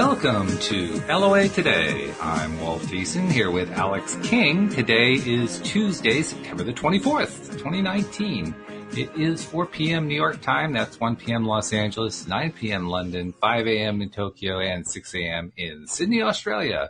Welcome to LOA Today. I'm Walt Thiessen here with Alex King. Today is Tuesday, September the 24th, 2019. It is 4 p.m. New York time. That's 1 p.m. Los Angeles, 9 p.m. London, 5 a.m. in Tokyo, and 6 a.m. in Sydney, Australia.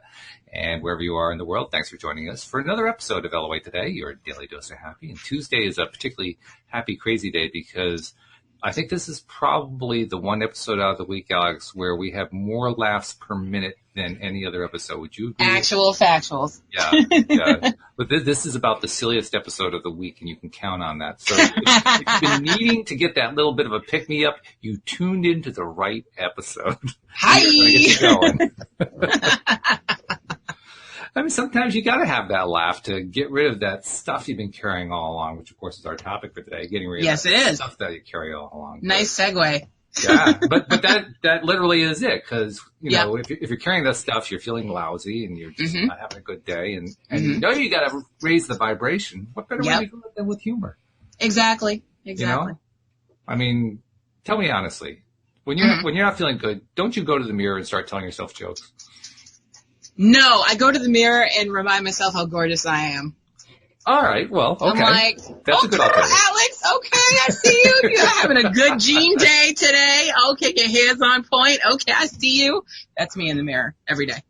And wherever you are in the world, thanks for joining us for another episode of LOA Today, your daily dose of happy. And Tuesday is a particularly happy, crazy day because I think this is probably the one episode out of the week, Alex, where we have more laughs per minute than any other episode. Would you agree? Actual factuals. Yeah. But this is about the silliest episode of the week, and you can count on that. So if you've been needing to get that little bit of a pick-me-up, you tuned into the right episode. Hi! Get you going. I mean, sometimes you got to have that laugh to get rid of that stuff you've been carrying all along, which, of course, is our topic for today, getting rid of that stuff that you carry all along. Nice segue. Yeah, but that literally is it, because, you know, if you're carrying that stuff, you're feeling lousy and you're just not having a good day, and you know you got to raise the vibration. What better way to do it than with humor? Exactly. You know? I mean, tell me honestly, when you're not feeling good, don't you go to the mirror and start telling yourself jokes? No, I go to the mirror and remind myself how gorgeous I am. All right, well, okay. I'm like, that's a good alternative. Alex, okay, I see you. You're having a good gene day today. Okay, your hair's on point. Okay, I see you. That's me in the mirror every day.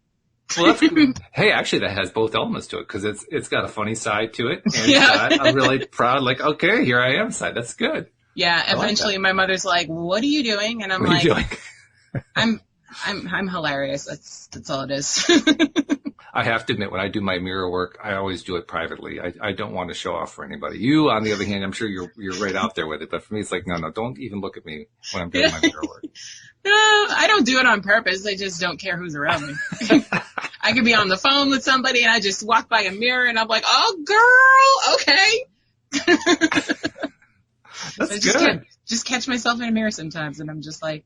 Well, that's good. Hey, actually, that has both elements to it, because it's got a funny side to it, and it's got a really proud, like, okay, here I am side. That's good. Yeah, eventually my mother's like, what are you doing? And I'm like, I'm hilarious. That's all it is. I have to admit, when I do my mirror work, I always do it privately. I don't want to show off for anybody. You, on the other hand, I'm sure you're right out there with it. But for me, it's like, no, don't even look at me when I'm doing my mirror work. No, I don't do it on purpose. I just don't care who's around me. I could be on the phone with somebody and I just walk by a mirror and I'm like, oh, girl, okay. That's so good. Just catch myself in a mirror sometimes and I'm just like,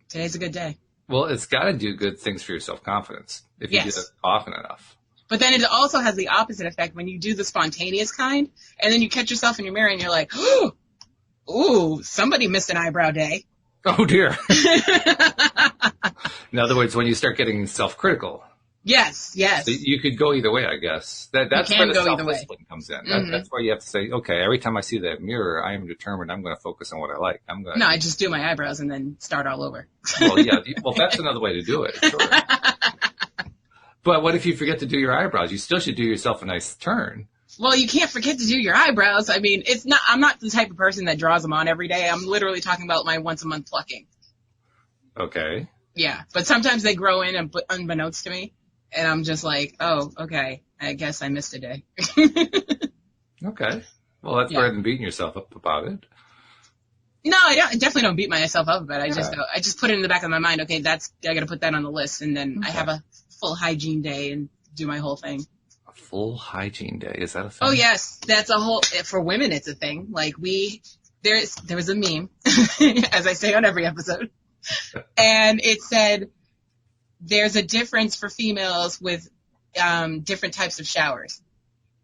today's a good day. Well, it's got to do good things for your self-confidence if you do it often enough. But then it also has the opposite effect when you do the spontaneous kind, and then you catch yourself in your mirror and you're like, ooh, somebody missed an eyebrow day. Oh, dear. In other words, when you start getting self-critical. Yes. So you could go either way, I guess. That's where the self-discipline comes in. That's why you have to say, okay, every time I see that mirror, I am determined I'm going to focus on what I like. No, I just do my eyebrows and then start all over. Well, yeah. Well, that's another way to do it. Sure. But what if you forget to do your eyebrows? You still should do yourself a nice turn. Well, you can't forget to do your eyebrows. I mean, I'm not the type of person that draws them on every day. I'm literally talking about my once a month plucking. Okay. Yeah. But sometimes they grow in and unbeknownst to me. And I'm just like, oh, okay, I guess I missed a day. Okay. Well, that's better than beating yourself up about it. No, I definitely don't beat myself up about it. I just put it in the back of my mind, okay, I got to put that on the list. And then I have a full hygiene day and do my whole thing. A full hygiene day? Is that a thing? Oh, yes. That's for women, it's a thing. Like there was a meme, as I say on every episode. And it said, there's a difference for females with different types of showers.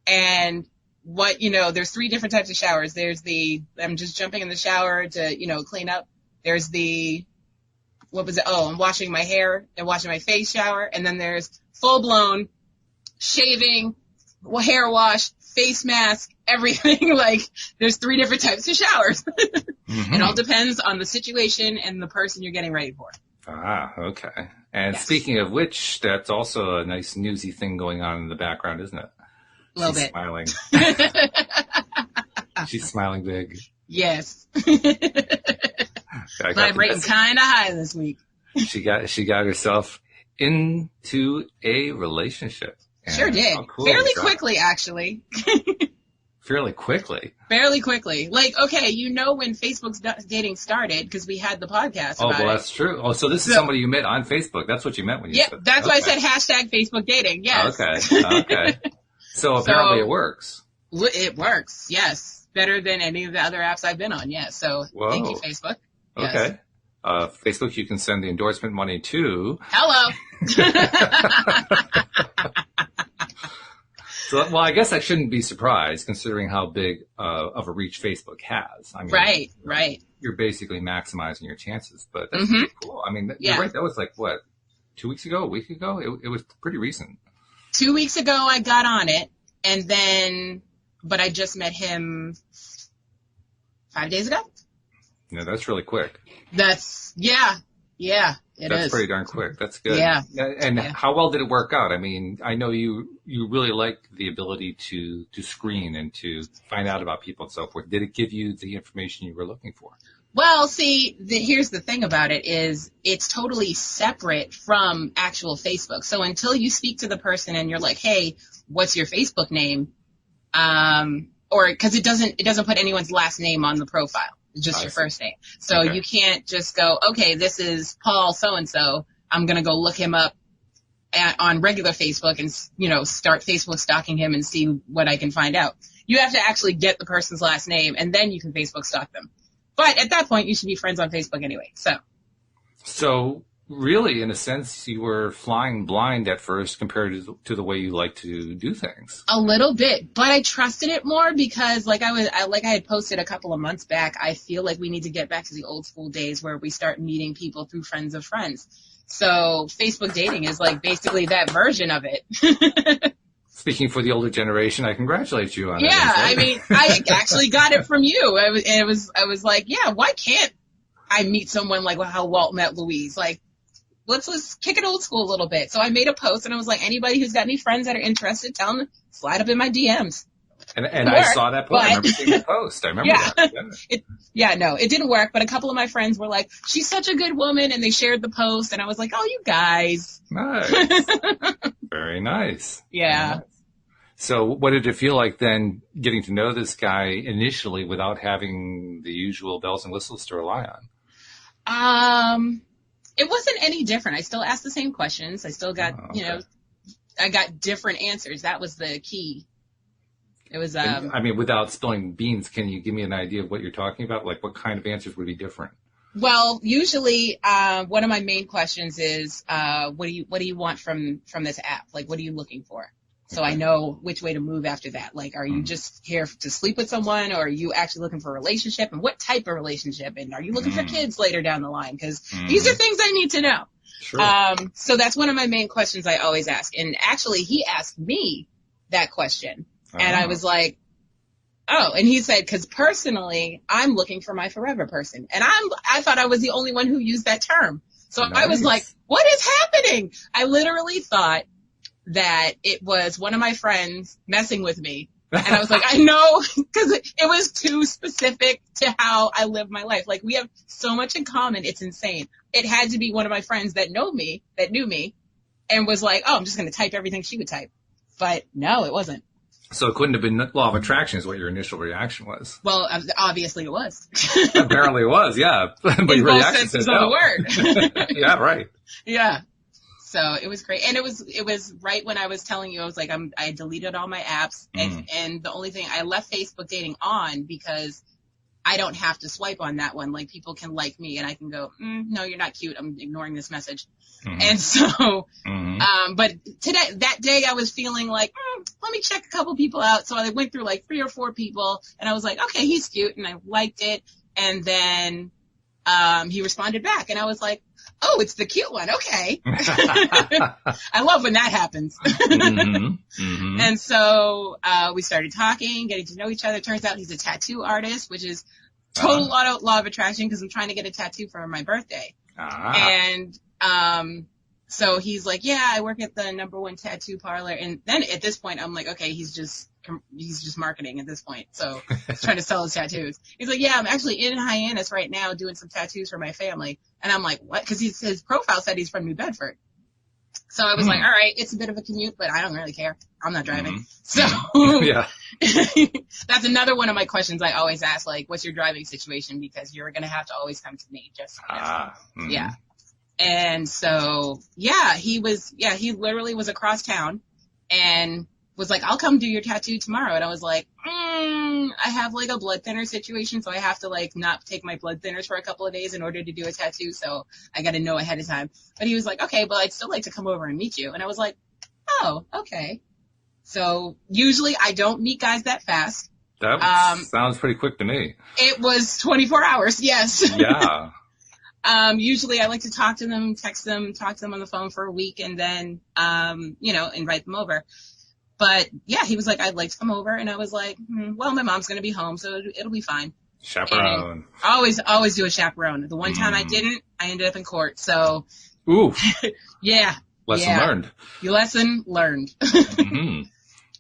And there's 3 different types of showers. There's I'm just jumping in the shower to, clean up. There's I'm washing my hair and washing my face shower. And then there's full-blown shaving, hair wash, face mask, everything. Like, there's 3 different types of showers. It all depends on the situation and the person you're getting ready for. Ah, okay. And speaking of which, that's also a nice newsy thing going on in the background, isn't it? A little bit. Smiling. She's smiling big. Yes. Vibrating kind of high this week. She got herself into a relationship. Sure did. Cool fairly quickly, actually. Fairly quickly. Fairly quickly. Like, okay, when Facebook's dating started, because we had the podcast about it. Oh, well, that's true. Oh, so this is somebody you met on Facebook. That's what you meant when you said that. That's why I said hashtag Facebook dating. Yes. Okay. So apparently it works. It works, yes. Better than any of the other apps I've been on, yes. So thank you, Facebook. Okay. Yes. Facebook, you can send the endorsement money to. Hello. So, well, I guess I shouldn't be surprised considering how big of a reach Facebook has. I mean, right. You're basically maximizing your chances, but that's pretty cool. I mean, you're right. That was like, what, 2 weeks ago, a week ago? It was pretty recent. 2 weeks ago, I got on it, but I just met him 5 days ago. No, that's really quick. Yeah, it is. That's pretty darn quick. That's good. Yeah. And how well did it work out? I mean, I know you really like the ability to screen and to find out about people and so forth. Did it give you the information you were looking for? Well, see, here's the thing about it is it's totally separate from actual Facebook. So until you speak to the person and you're like, hey, what's your Facebook name? Or because it doesn't put anyone's last name on the profile. It's just your first name. So you can't just go, okay, this is Paul so-and-so. I'm going to go look him up on regular Facebook and, start Facebook stalking him and see what I can find out. You have to actually get the person's last name and then you can Facebook stalk them. But at that point, you should be friends on Facebook anyway. So really, in a sense, you were flying blind at first compared to the way you like to do things. A little bit, but I trusted it more because, like I had posted a couple of months back, I feel like we need to get back to the old school days where we start meeting people through friends of friends. So Facebook dating is like basically that version of it. Speaking for the older generation, I congratulate you on that. Yeah, I mean, I actually got it from you. I was like, yeah, why can't I meet someone like how Walt met Louise? Like, let's kick it old school a little bit. So I made a post and I was like, anybody who's got any friends that are interested, tell them to slide up in my DMs. And I saw that post. I remember seeing the post. I remember that. No, it didn't work. But a couple of my friends were like, she's such a good woman. And they shared the post. And I was like, oh, you guys. Nice. Very nice. Yeah. Very nice. So what did it feel like then getting to know this guy initially without having the usual bells and whistles to rely on? It wasn't any different. I still asked the same questions. I still got, I got different answers. That was the key. It was, without spilling beans, can you give me an idea of what you're talking about? Like what kind of answers would be different? Well, usually, one of my main questions is, what do you want from this app? Like, what are you looking for? So I know which way to move after that. Like, are you just here to sleep with someone, or are you actually looking for a relationship, and what type of relationship? And are you looking for kids later down the line? Because these are things I need to know. Sure. So that's one of my main questions I always ask. And actually, he asked me that question, and I was like, oh, and he said, because personally, I'm looking for my forever person, and I thought I was the only one who used that term. So nice. I was like, what is happening? I literally thought that it was one of my friends messing with me. And I was like, I know, because it was too specific to how I live my life. Like, we have so much in common. It's insane. It had to be one of my friends that knew me, and was like, oh, I'm just going to type everything she would type. But no, it wasn't. So it couldn't have been law of attraction is what your initial reaction was. Well, obviously it was. Apparently it was, yeah. But in your both reaction senses said of no. the word. Yeah, right. Yeah. So it was great. And it was right when I was telling you, I was like, I deleted all my apps and the only thing I left Facebook dating on because I don't have to swipe on that one. Like, people can like me and I can go, no, you're not cute. I'm ignoring this message. And so, but that day I was feeling like, let me check a couple people out. So I went through like 3 or 4 people and I was like, okay, he's cute. And I liked it. And then, he responded back and I was like, oh, it's the cute one. Okay. I love when that happens. And so, we started talking, getting to know each other. Turns out he's a tattoo artist, which is total law of attraction because I'm trying to get a tattoo for my birthday. And, so he's like, yeah, I work at the #1 tattoo parlor. And then at this point, I'm like, okay, he's just marketing at this point. So he's trying to sell his tattoos. He's like, yeah, I'm actually in Hyannis right now doing some tattoos for my family. And I'm like, what? Because his profile said he's from New Bedford. So I was like, all right, it's a bit of a commute, but I don't really care. I'm not driving. So yeah. That's another one of my questions I always ask, like, what's your driving situation? Because you're going to have to always come to me. Yeah. And so, he literally was across town and was like, I'll come do your tattoo tomorrow. And I was like, I have like a blood thinner situation. So I have to like not take my blood thinners for a couple of days in order to do a tattoo. So I got to know ahead of time. But he was like, okay, but I'd still like to come over and meet you. And I was like, oh, okay. So usually I don't meet guys that fast. That sounds pretty quick to me. It was 24 hours. Yes. Yeah. Usually I like to talk to them, text them, talk to them on the phone for a week and then, invite them over. But yeah, he was like, I'd like to come over. And I was like, well, my mom's going to be home, so it'll be fine. Chaperone. And always do a chaperone. The one time I didn't, I ended up in court. So, ooh, yeah. Lesson learned. Lesson learned. Mm-hmm.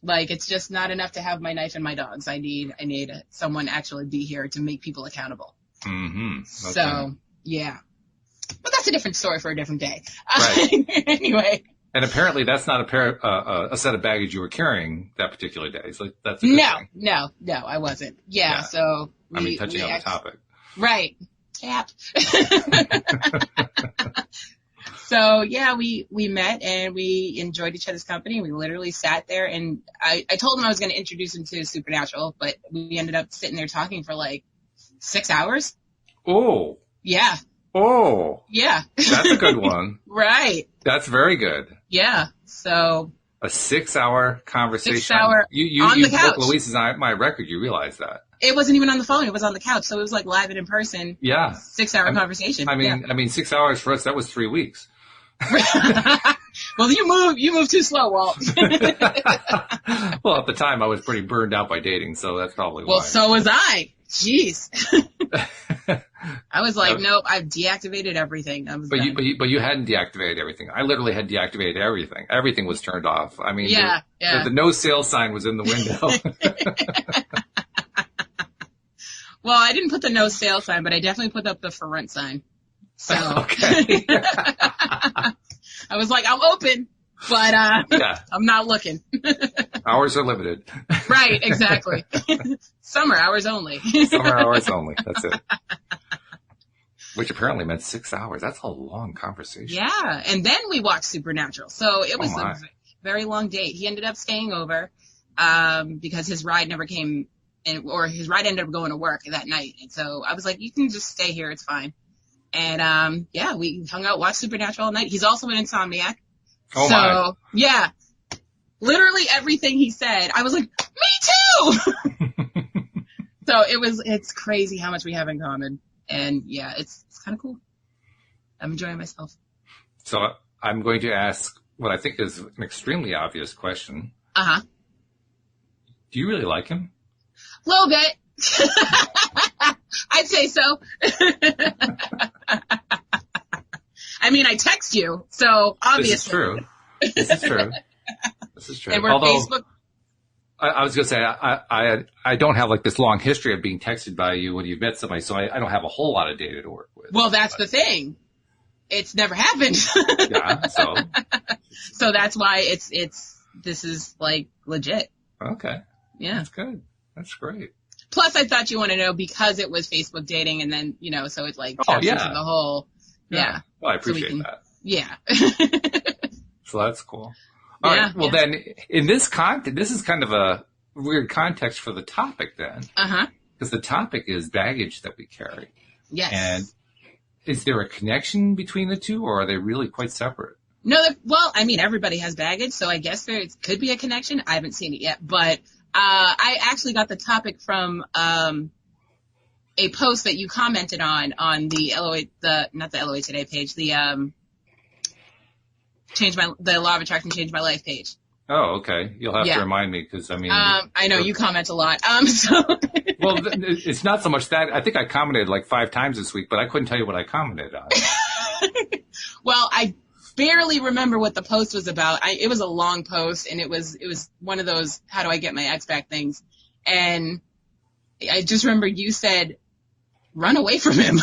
Like, it's just not enough to have my knife and my dogs. I need someone actually be here to make people accountable. Mm-hmm. Okay. So, yeah. But that's a different story for a different day. Right. Anyway. And apparently that's not a set of baggage you were carrying that particular day. So that's a good thing. No, I wasn't. Yeah. So touching on the topic. Right. Tap. So yeah, we met and we enjoyed each other's company. We literally sat there and I told him I was going to introduce him to Supernatural, but we ended up sitting there talking for like 6 hours. Oh. Yeah. Oh. Yeah. That's a good one. Right. That's very good. Yeah. So. A 6-hour conversation. 6 hour you on the couch. broke Luis's my record. You realize that. It wasn't even on the phone. It was on the couch. So it was like live and in person. Yeah. 6-hour conversation. I mean, 6 hours for us, that was 3 weeks. Well, you move too slow, Walt. Well, at the time I was pretty burned out by dating, so that's probably why. Well, so was I. Jeez. I was like, nope, I've deactivated everything. But you hadn't deactivated everything. I literally had deactivated everything. Everything was turned off. I mean, the no sale sign was in the window. Well, I didn't put the no sale sign, but I definitely put up the for rent sign. So okay. I was like, I'm open, but I'm not looking. Hours are limited. Right, exactly. Summer hours only. Summer hours only. That's it. Which apparently meant 6 hours. That's a long conversation. Yeah, and then we watched Supernatural. So it was a very long date. He ended up staying over because his ride never came, or his ride ended up going to work that night. And so I was like, you can just stay here. It's fine. And, we hung out, watched Supernatural all night. He's also an insomniac. Oh, my. Yeah, literally everything he said, I was like, me too! So it's crazy how much we have in common. And yeah, it's kind of cool. I'm enjoying myself. So I'm going to ask what I think is an extremely obvious question. Uh-huh. Do you really like him? A little bit. I'd say so. I mean, I text you, so obviously. This is true. And we're Facebook. I was going to say, I don't have like this long history of being texted by you when you've met somebody, so I don't have a whole lot of data to work with. Well, that's the thing. It's never happened. Yeah, so. So that's why this is like legit. Okay. Yeah. That's good. That's great. Plus, I thought you want to know because it was Facebook dating and then, so it's like captures the whole. Yeah. Well, I appreciate that. Yeah. So that's cool. All right. Well, then, in this context, this is kind of a weird context for the topic then. Uh-huh. Because the topic is baggage that we carry. Yes. And is there a connection between the two, or are they really quite separate? No, well, I mean, everybody has baggage, so I guess there could be a connection. I haven't seen it yet, but I actually got the topic from a post that you commented on the LOA, not the LOA Today page, the Law of Attraction Changed My Life page. Oh, okay. You'll have to remind me because, I mean. I know you comment a lot. So. Well, it's not so much that. I think I commented like 5 times this week, but I couldn't tell you what I commented on. Well, I barely remember what the post was about. It was a long post, and it was one of those how do I get my ex back things. And I just remember you said, run away from him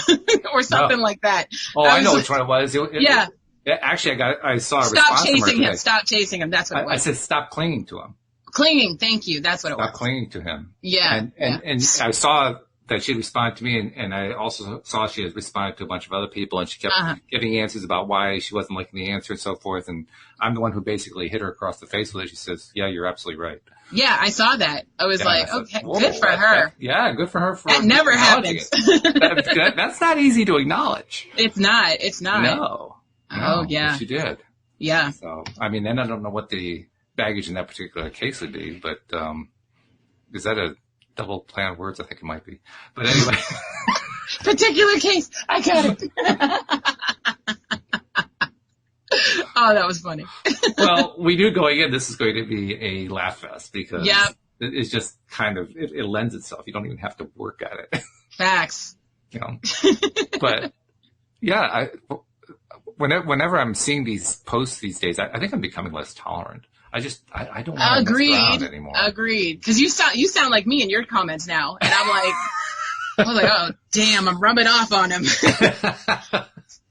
or something like that. Oh, I know which one it was. Yeah. Actually, I saw a response Stop chasing him. Stop chasing him. That's what it was. I said, stop clinging to him. Clinging. Thank you. That's what it was. Stop clinging to him. Yeah. And I saw that she responded to me, and I also saw she had responded to a bunch of other people, and she kept giving answers about why she wasn't liking the answer and so forth. And I'm the one who basically hit her across the face with it. She says, yeah, you're absolutely right. Yeah, I saw that. I was okay, good for her. Good for her. That never happens. That's not easy to acknowledge. It's not. No. Oh, yeah. She did. Yeah. So, I mean, and I don't know what the baggage in that particular case would be, but is that a double play on words? I think it might be. But anyway. Particular case. I got it. Oh, that was funny. Well, we knew going in this is going to be a laugh fest because Yep. it's just kind of, it lends itself. You don't even have to work at it. Facts. You know, but yeah, whenever I'm seeing these posts these days, I think I'm becoming less tolerant. I don't want to mess around anymore. Agreed. Because you sound like me in your comments now, and I was like, oh damn, I'm rubbing off on him.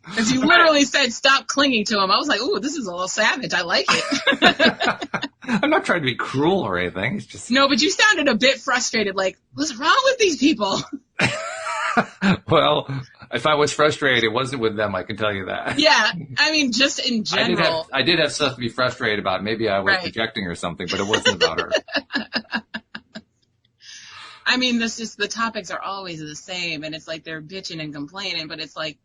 Because you literally said stop clinging to him. I was like, ooh, this is a little savage. I like it. I'm not trying to be cruel or anything. It's just no, but you sounded a bit frustrated. Like, what's wrong with these people? Well, if I was frustrated, it wasn't with them. I can tell you that. Yeah, I mean, just in general. I did have stuff to be frustrated about. Maybe I was projecting or something, but it wasn't about her. I mean, the topics are always the same, and it's like they're bitching and complaining, but it's like,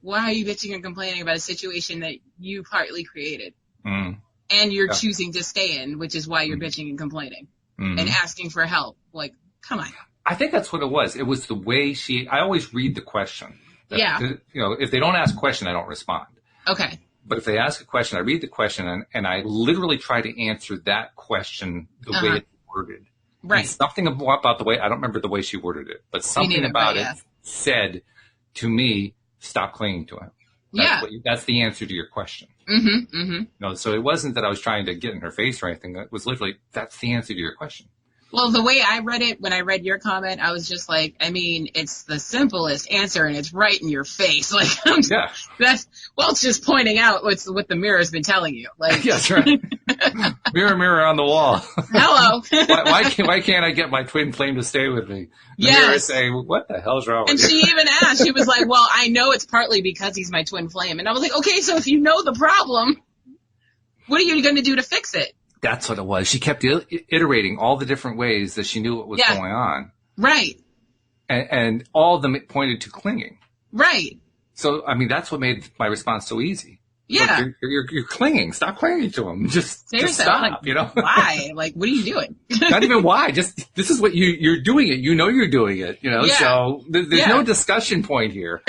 why are you bitching and complaining about a situation that you partly created? Mm. And you're choosing to stay in, which is why you're bitching and complaining and asking for help. Like, come on. I think that's what it was. It was the way I always read the question. You know, if they don't ask a question, I don't respond. Okay. But if they ask a question, I read the question and I literally try to answer that question the way it's worded. Right. And something about the way, I don't remember the way she worded it, but something about it said to me, stop clinging to him. That's the answer to your question. Mm-hmm, mm-hmm. You know, so it wasn't that I was trying to get in her face or anything. It was literally, that's the answer to your question. Well, the way I read it, when I read your comment, I was just like, I mean, it's the simplest answer and it's right in your face. Like, it's just pointing out what the mirror's been telling you. Like, yes, right. Mirror, mirror on the wall. Hello. why can't I get my twin flame to stay with me? The mirror saying, what the hell's wrong with you? And she even asked, she was like, well, I know it's partly because he's my twin flame. And I was like, okay, so if you know the problem, what are you going to do to fix it? That's what it was. She kept iterating all the different ways that she knew what was going on. Right. And all of them pointed to clinging. Right. So, I mean, that's what made my response so easy. Yeah. Look, you're clinging. Stop clinging to him. Just stop, like, you know? Why? Like, what are you doing? Not even why. Just, this is what you're doing it. You know you're doing it, you know? Yeah. So there's no discussion point here.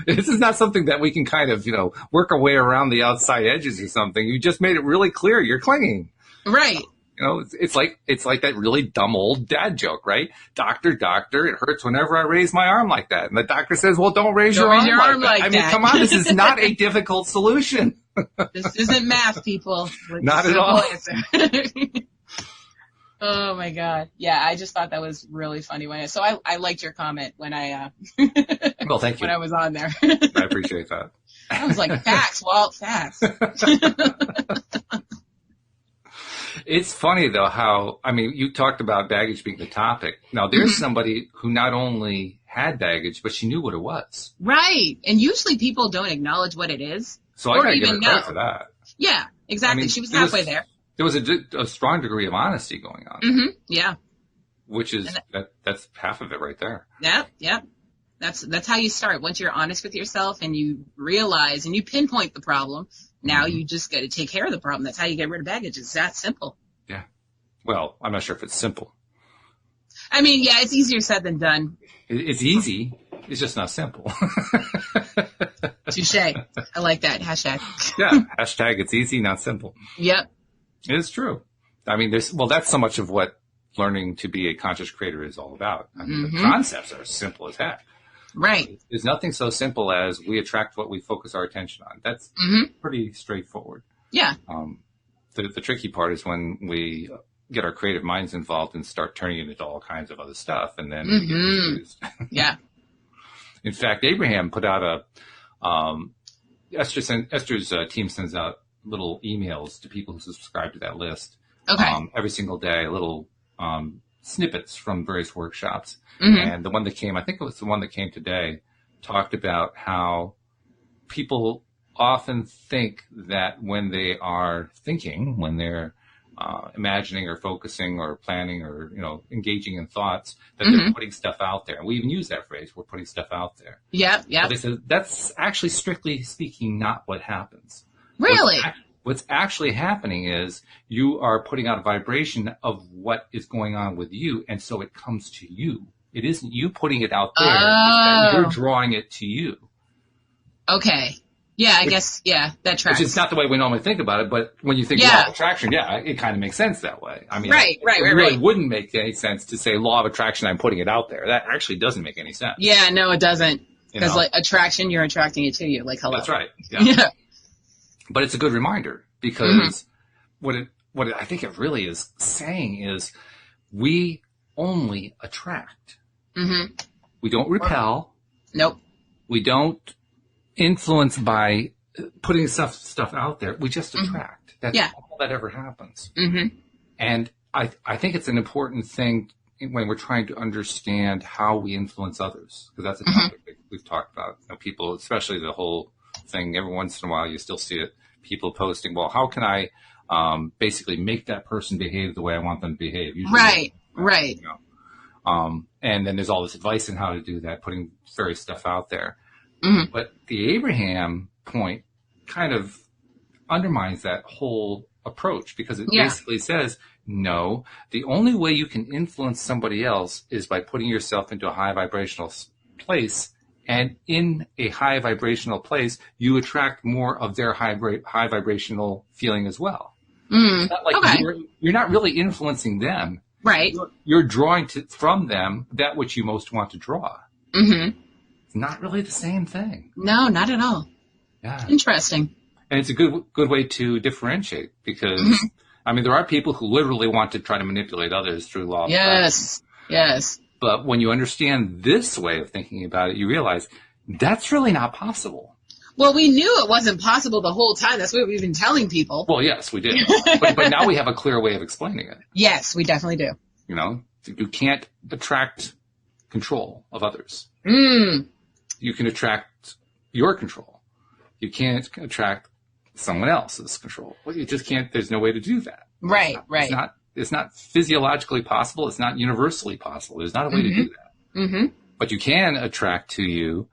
This is not something that we can kind of, you know, work our way around the outside edges or something. You just made it really clear you're clinging. Right. You know, it's like that really dumb old dad joke, right? Doctor, it hurts whenever I raise my arm like that. And the doctor says, well, don't raise your arm like that. I mean, come on, this is not a difficult solution. This isn't math, people. Not at all. Oh my God. Yeah, I just thought that was really funny so I liked your comment when I well, thank you. When I was on there. I appreciate that. I was like, facts, Walt, facts. It's funny, though, how, I mean, you talked about baggage being the topic. Now, there's somebody who not only had baggage, but she knew what it was. Right. And usually people don't acknowledge what it is. So I got to give her credit for that. Yeah, exactly. I mean, she was halfway there. There was a strong degree of honesty going on. Mm-hmm. Yeah. Which is, that's half of it right there. Yeah. That's how you start. Once you're honest with yourself and you realize and you pinpoint the problem, now you just got to take care of the problem. That's how you get rid of baggage. It's that simple. Yeah. Well, I'm not sure if it's simple. I mean, yeah, it's easier said than done. It's easy. It's just not simple. Touche. I like that. Hashtag. Yeah. Hashtag it's easy, not simple. Yep. It's true. I mean, that's so much of what learning to be a conscious creator is all about. I mean, the concepts are simple as heck. Right. There's nothing so simple as we attract what we focus our attention on. That's pretty straightforward. Yeah. The tricky part is when we get our creative minds involved and start turning it into all kinds of other stuff, and then we get confused. Yeah. In fact, Abraham put out Esther's team sends out little emails to people who subscribe to that list. Okay. Every single day, little snippets from various workshops. And the one that came, I think it was the one that came today, talked about how people often think that when they are thinking, when they're imagining or focusing or planning or, you know, engaging in thoughts, that they're putting stuff out there. And we even use that phrase, we're putting stuff out there. Yeah. But they said that's actually, strictly speaking, not what happens. Really? What's actually happening is you are putting out a vibration of what is going on with you, and so it comes to you. It isn't you putting it out there. Oh. It's that you're drawing it to you. Okay. Yeah, I guess, that tracks. Which is not the way we normally think about it, but when you think law of attraction, it kind of makes sense that way. I mean, it really wouldn't make any sense to say law of attraction, I'm putting it out there. That actually doesn't make any sense. Yeah, no, it doesn't. Because like attraction, you're attracting it to you. Like, hello. That's right. Yeah. But it's a good reminder because what I think it really is saying is we only attract. Mm-hmm. We don't repel. Nope. We don't influence by putting stuff out there. We just attract. That's all that ever happens. Mm-hmm. And I think it's an important thing when we're trying to understand how we influence others, because that's a topic that we've talked about. People, especially the whole thing, every once in a while you still see it, people posting, well, how can I basically make that person behave the way I want them to behave? Usually, right. You know. And then there's all this advice on how to do that, putting various stuff out there. Mm-hmm. But the Abraham point kind of undermines that whole approach, because it basically says, no, the only way you can influence somebody else is by putting yourself into a high vibrational place. And in a high vibrational place, you attract more of their high vibrational feeling as well. It's not like you're not really influencing them. Right. You're drawing from them that which you most want to draw. Mm-hmm. It's not really the same thing. No, not at all. Yeah. Interesting. And it's a good way to differentiate, because, I mean, there are people who literally want to try to manipulate others through law of attraction. Yes. But when you understand this way of thinking about it, you realize that's really not possible. Well, we knew it wasn't possible the whole time. That's what we've been telling people. Well, yes, we did. but now we have a clear way of explaining it. Yes, we definitely do. You know, you can't attract control of others. You can attract your control. You can't attract someone else's control. Well, you just can't. There's no way to do that. Right. It's not physiologically possible. It's not universally possible. There's not a way to do that. Mm-hmm. But you can attract to you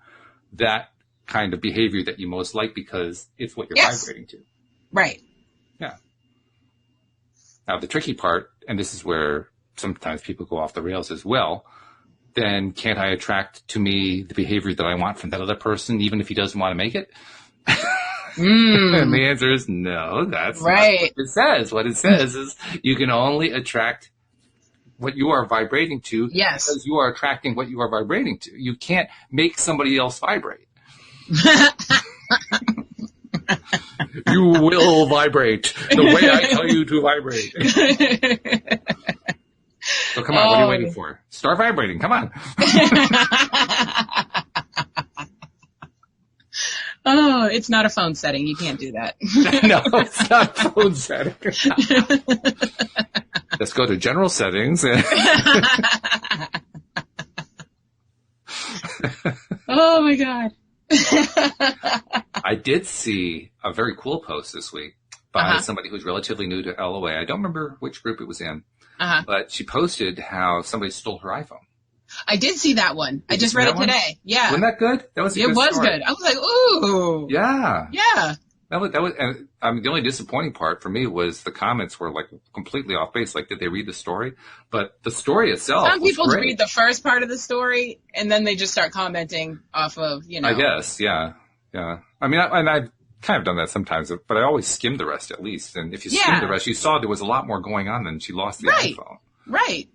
that kind of behavior that you most like, because it's what you're vibrating to. Right. Yeah. Now, the tricky part, and this is where sometimes people go off the rails as well, then can't I attract to me the behavior that I want from that other person, even if he doesn't want to make it? And the answer is no, that's right. not what it says. What it says is you can only attract what you are vibrating to, because you are attracting what you are vibrating to. You can't make somebody else vibrate. You will vibrate the way I tell you to vibrate. So come on, what are you waiting for? Start vibrating, come on. Oh, it's not a phone setting. You can't do that. No, it's not a phone setting. Let's go to general settings. Oh, my God. I did see a very cool post this week by somebody who's relatively new to LOA. I don't remember which group it was in, but she posted how somebody stole her iPhone. I did see that one. I just read it today. Yeah. Wasn't that good? That was a good story. Good. I was like, ooh. Yeah. Yeah. That was, and I mean, the only disappointing part for me was the comments were like completely off base. Like, did they read the story? But the story itself. Some people read the first part of the story and then they just start commenting off of, I guess, yeah. I mean, I've kind of done that sometimes, but I always skim the rest at least. And if you skim the rest, you saw there was a lot more going on than she lost the iPhone. Right.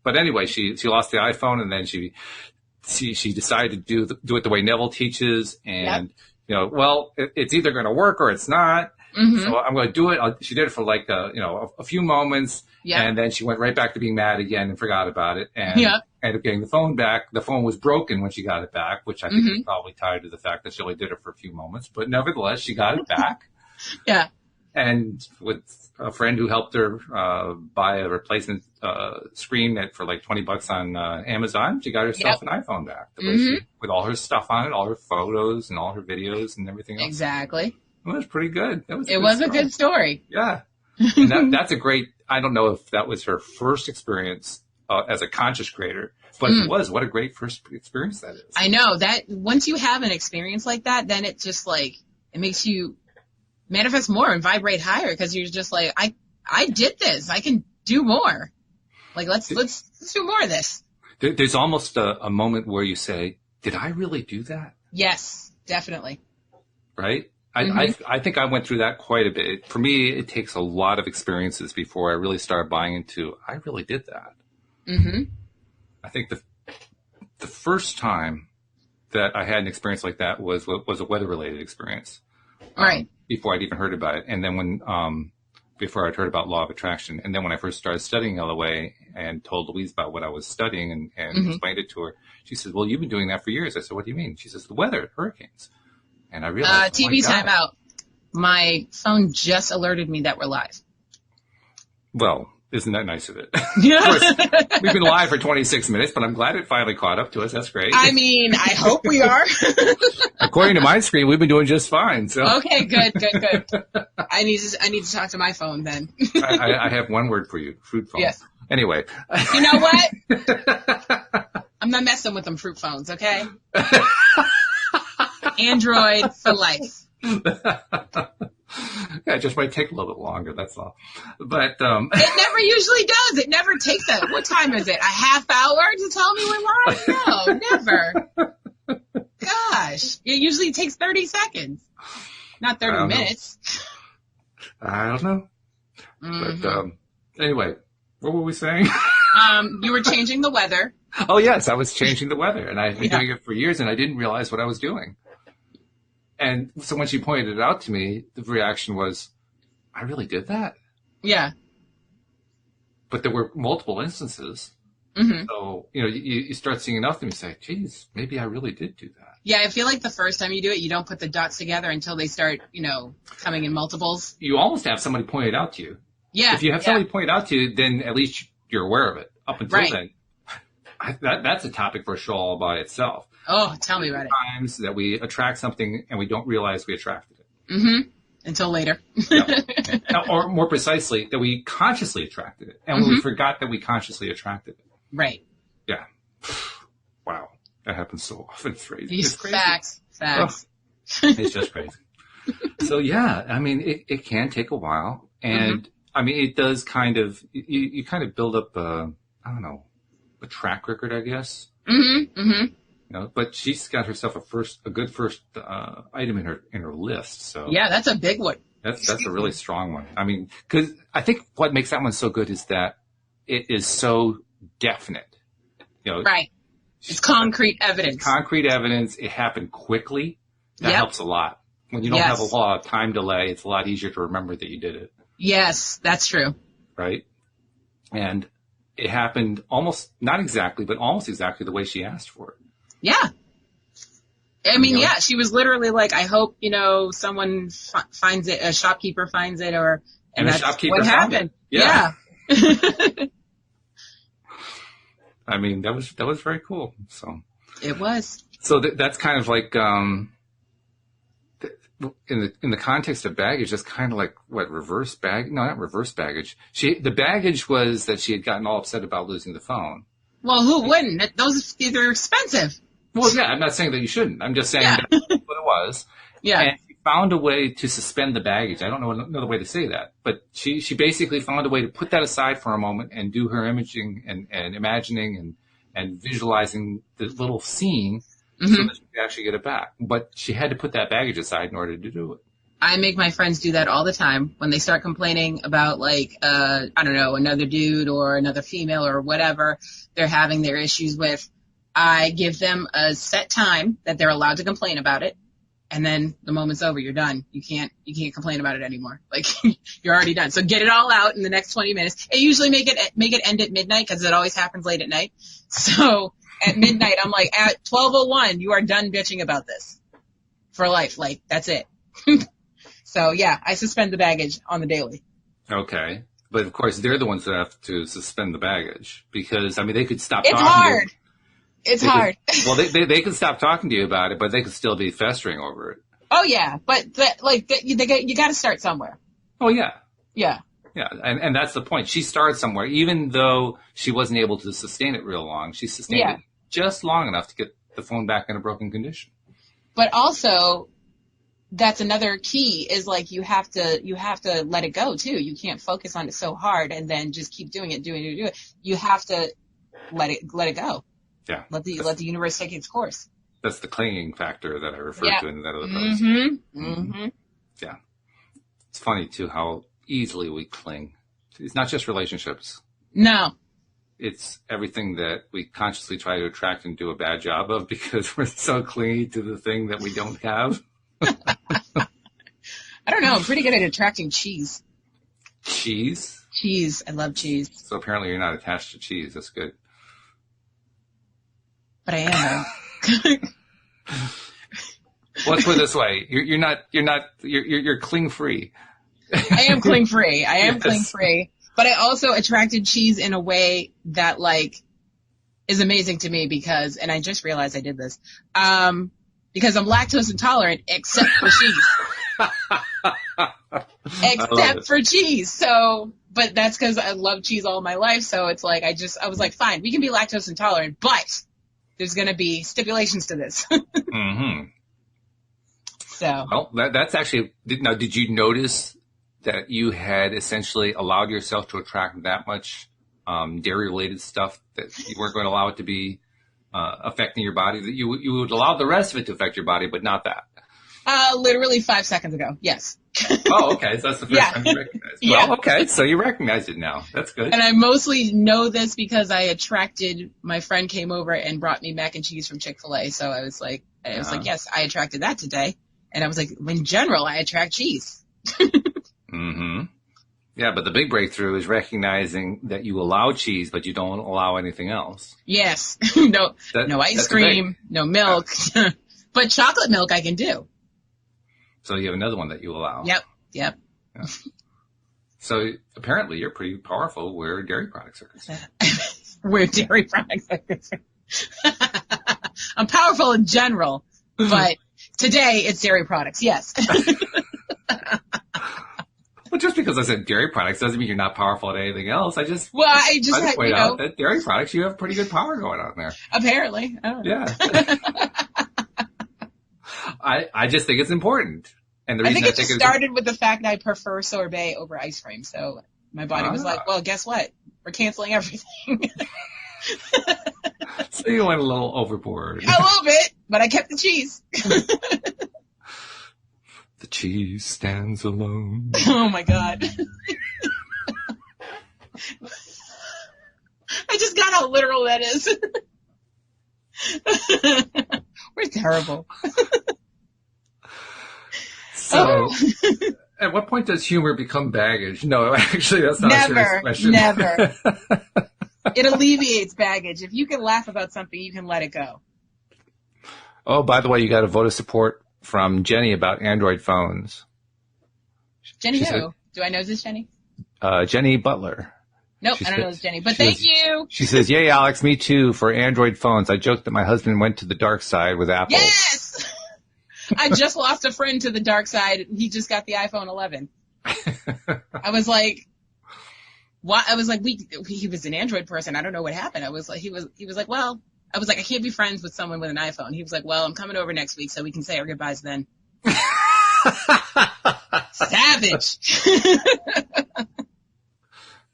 But anyway, she lost the iPhone, and then she decided to do it the way Neville teaches, and well, it's either going to work or it's not. Mm-hmm. So I'm going to do it. She did it for like a few moments, and then she went right back to being mad again and forgot about it, and ended up getting the phone back. The phone was broken when she got it back, which I think was probably tied to the fact that she only did it for a few moments, but nevertheless, she got it back. Yeah. And with a friend who helped her buy a replacement screen for like $20 on Amazon, she got herself an iPhone back with all her stuff on it, all her photos and all her videos and everything else. Exactly. It was pretty good. It was a good story. Yeah. And that's a great, I don't know if that was her first experience as a conscious creator, but if it was, what a great first experience that is. I know that once you have an experience like that, then it just like, it makes you manifest more and vibrate higher, because you're just like, I did this. I can do more. Like, let's do more of this. There's almost a moment where you say, did I really do that? Yes, definitely. Right? Mm-hmm. I think I went through that quite a bit. For me, it takes a lot of experiences before I really start buying into, I really did that. Mm-hmm. I think the first time that I had an experience like that was a weather-related experience. Right. Before I'd even heard about it. And then before I'd heard about law of attraction. And then when I first started studying LOA and told Louise about what I was studying and Mm-hmm. explained it to her, she says, well, you've been doing that for years. I said, what do you mean? She says, the weather, hurricanes. And I realized, TV timeout. My phone just alerted me that we're live. Well, isn't that nice of it? Yeah. Of course, we've been live for 26 minutes, but I'm glad it finally caught up to us. That's great. I mean, I hope we are. According to my screen, we've been doing just fine. So Okay, good. I need to talk to my phone then. I have one word for you, fruit phone. Yes. Anyway. You know what? I'm not messing with them fruit phones, okay? Android for life. Yeah, it just might take a little bit longer, that's all. But it never usually does. It never takes that. What time is it? A half hour to tell me we're live? No, never. Gosh. It usually takes 30 seconds. Not 30 minutes. I don't know. Mm-hmm. But anyway, what were we saying? You were changing the weather. Oh, yes, I was changing the weather. And I've been doing it for years, and I didn't realize what I was doing. And so when she pointed it out to me, the reaction was, I really did that? Yeah. But there were multiple instances. Mm-hmm. So, you start seeing enough and you say, geez, maybe I really did do that. Yeah, I feel like the first time you do it, you don't put the dots together until they start, coming in multiples. You almost have somebody point it out to you. Yeah. If you have somebody point it out to you, then at least you're aware of it. Up until then, that's a topic for a show all by itself. Oh, tell me about it. Times that we attract something and we don't realize we attracted it. Mm-hmm. Until later. Or more precisely, that we consciously attracted it. And we forgot that we consciously attracted it. Right. Yeah. Wow. That happens so often. It's crazy. These facts. Oh, it's just crazy. So, yeah, I mean, it can take a while. And, I mean, it does kind of, you kind of build up, a track record, I guess. Mm-hmm. Mm-hmm. But she's got herself a good first item in her list. So yeah, that's a big one. That's a really strong one. I mean, because I think what makes that one so good is that it is so definite. Right. It's concrete evidence. Concrete evidence. It happened quickly. That helps a lot. When you don't have a law of time delay, it's a lot easier to remember that you did it. Yes, that's true. Right. And it happened not exactly, but almost exactly the way she asked for it. Yeah. I mean, she was literally like, I hope, someone finds it, a shopkeeper finds it, and that's what happened. Yeah. I mean, that was very cool. So it was. So that's kind of like, in the context of baggage, that's kind of like what, reverse baggage? No, not reverse baggage. The baggage was that she had gotten all upset about losing the phone. Well, who wouldn't? They're expensive. Well, yeah, I'm not saying that you shouldn't. I'm just saying that's what it was. Yeah. And she found a way to suspend the baggage. I don't know another way to say that. But she basically found a way to put that aside for a moment and do her imaging and imagining and visualizing the little scene so that she could actually get it back. But she had to put that baggage aside in order to do it. I make my friends do that all the time when they start complaining about, like, I don't know, another dude or another female or whatever they're having their issues with. I give them a set time that they're allowed to complain about it. And then the moment's over, you're done. You can't complain about it anymore. Like, you're already done. So get it all out in the next 20 minutes. And usually make it end at midnight because it always happens late at night. So at midnight, I'm like, at 12:01, you are done bitching about this for life. Like, that's it. So yeah, I suspend the baggage on the daily. Okay. But of course, they're the ones that have to suspend the baggage because, I mean, they could stop talking. It's hard. It's hard. Well, they can stop talking to you about it, but they could still be festering over it. Oh yeah, but you got to start somewhere. Oh yeah. Yeah. Yeah, and that's the point. She started somewhere, even though she wasn't able to sustain it real long. She sustained it just long enough to get the phone back in a broken condition. But also, that's another key is like you have to let it go too. You can't focus on it so hard and then just keep doing it. You have to let it go. Yeah. Let the universe take its course. That's the clinging factor that I referred to in that other post. Yeah. It's funny, too, how easily we cling. It's not just relationships. No. It's everything that we consciously try to attract and do a bad job of because we're so clingy to the thing that we don't have. I don't know. I'm pretty good at attracting cheese. Cheese? Cheese. I love cheese. So apparently you're not attached to cheese. That's good. But I am. Well, let's put it this way. You're cling free. I am cling free. I am Yes. cling free. But I also attracted cheese in a way that is amazing to me because, and I just realized I did this, because I'm lactose intolerant except for cheese. Except for cheese. So, but that's because I love cheese all my life. So it's like, I was like, fine, we can be lactose intolerant, but there's going to be stipulations to this. Mm-hmm. So. Well, that's actually, now, did you notice that you had essentially allowed yourself to attract that much dairy-related stuff that you weren't going to allow it to be affecting your body? That you would allow the rest of it to affect your body, but not that. Literally 5 seconds ago. Yes. Oh, okay. So that's the first time you recognized it. Well, okay. So you recognize it now. That's good. And I mostly know this because my friend came over and brought me mac and cheese from Chick-fil-A. So I was like, yes, I attracted that today. And I was like, in general, I attract cheese. Mm-hmm. Yeah, but the big breakthrough is recognizing that you allow cheese, but you don't allow anything else. Yes. No ice cream, no milk. But chocolate milk I can do. So you have another one that you allow. Yep. Yeah. So apparently you're pretty powerful where dairy products are concerned. Where dairy products are concerned. I'm powerful in general, but today it's dairy products. Yes. Well, just because I said dairy products doesn't mean you're not powerful at anything else. I just point out that dairy products, you have pretty good power going on there. Apparently. I don't know. Yeah. I just think it's important. And the reason I think it started with the fact that I prefer sorbet over ice cream. So my body was like, well, guess what? We're canceling everything. So you went a little overboard. A little bit, but I kept the cheese. The cheese stands alone. Oh my God. I just got how literal that is. We're terrible. So, at what point does humor become baggage? No, actually, that's not a serious question. Never. It alleviates baggage. If you can laugh about something, you can let it go. Oh, by the way, you got a vote of support from Jenny about Android phones. Jenny who? Do I know this Jenny? Jenny Butler. Nope, I don't know this Jenny, but thank you. She says, yay, Alex, me too, for Android phones. I joked that my husband went to the dark side with Apple. Yes! I just lost a friend to the dark side. He just got the iPhone 11. I was like, what? I was like, he was an Android person. I don't know what happened. I was like, he was like, well, I was like, I can't be friends with someone with an iPhone. He was like, well, I'm coming over next week so we can say our goodbyes then. Savage.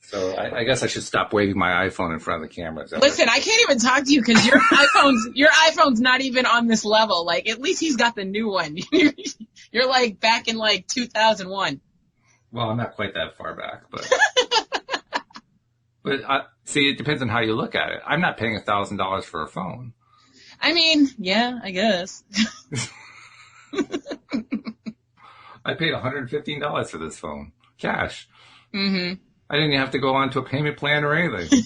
So I guess I should stop waving my iPhone in front of the camera. Listen, I can't even talk to you because your iPhone's not even on this level. Like, at least he's got the new one. You're like back in like 2001. Well, I'm not quite that far back, but see, it depends on how you look at it. I'm not paying $1,000 for a phone. I mean, yeah, I guess. I paid $115 for this phone, cash. Mm-hmm. I didn't even have to go on to a payment plan or anything.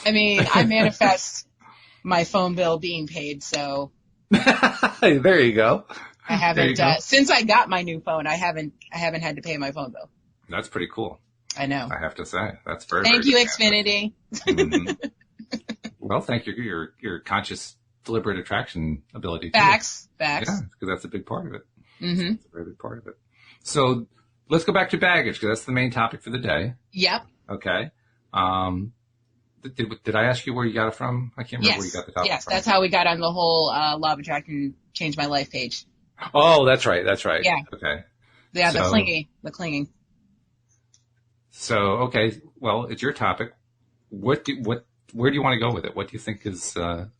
I mean, I manifest my phone bill being paid, so. There you go. I haven't, since I got my new phone, I haven't had to pay my phone bill. That's pretty cool. I know. I have to say. That's very, Thank very you, Xfinity. Mm-hmm. Well, thank you. Your conscious, deliberate attraction ability. Facts. Yeah, because that's a big part of it. Mm-hmm. That's a very big part of it. So let's go back to baggage because that's the main topic for the day. Yep. Okay. Did I ask you where you got it from? I can't remember where you got the topic from. Yes, that's how we got on the whole Law of Attraction Change My Life page. Oh, that's right. That's right. Yeah. Okay. Yeah, the clinging. So, okay, well, it's your topic. Where do you want to go with it? What do you think is, when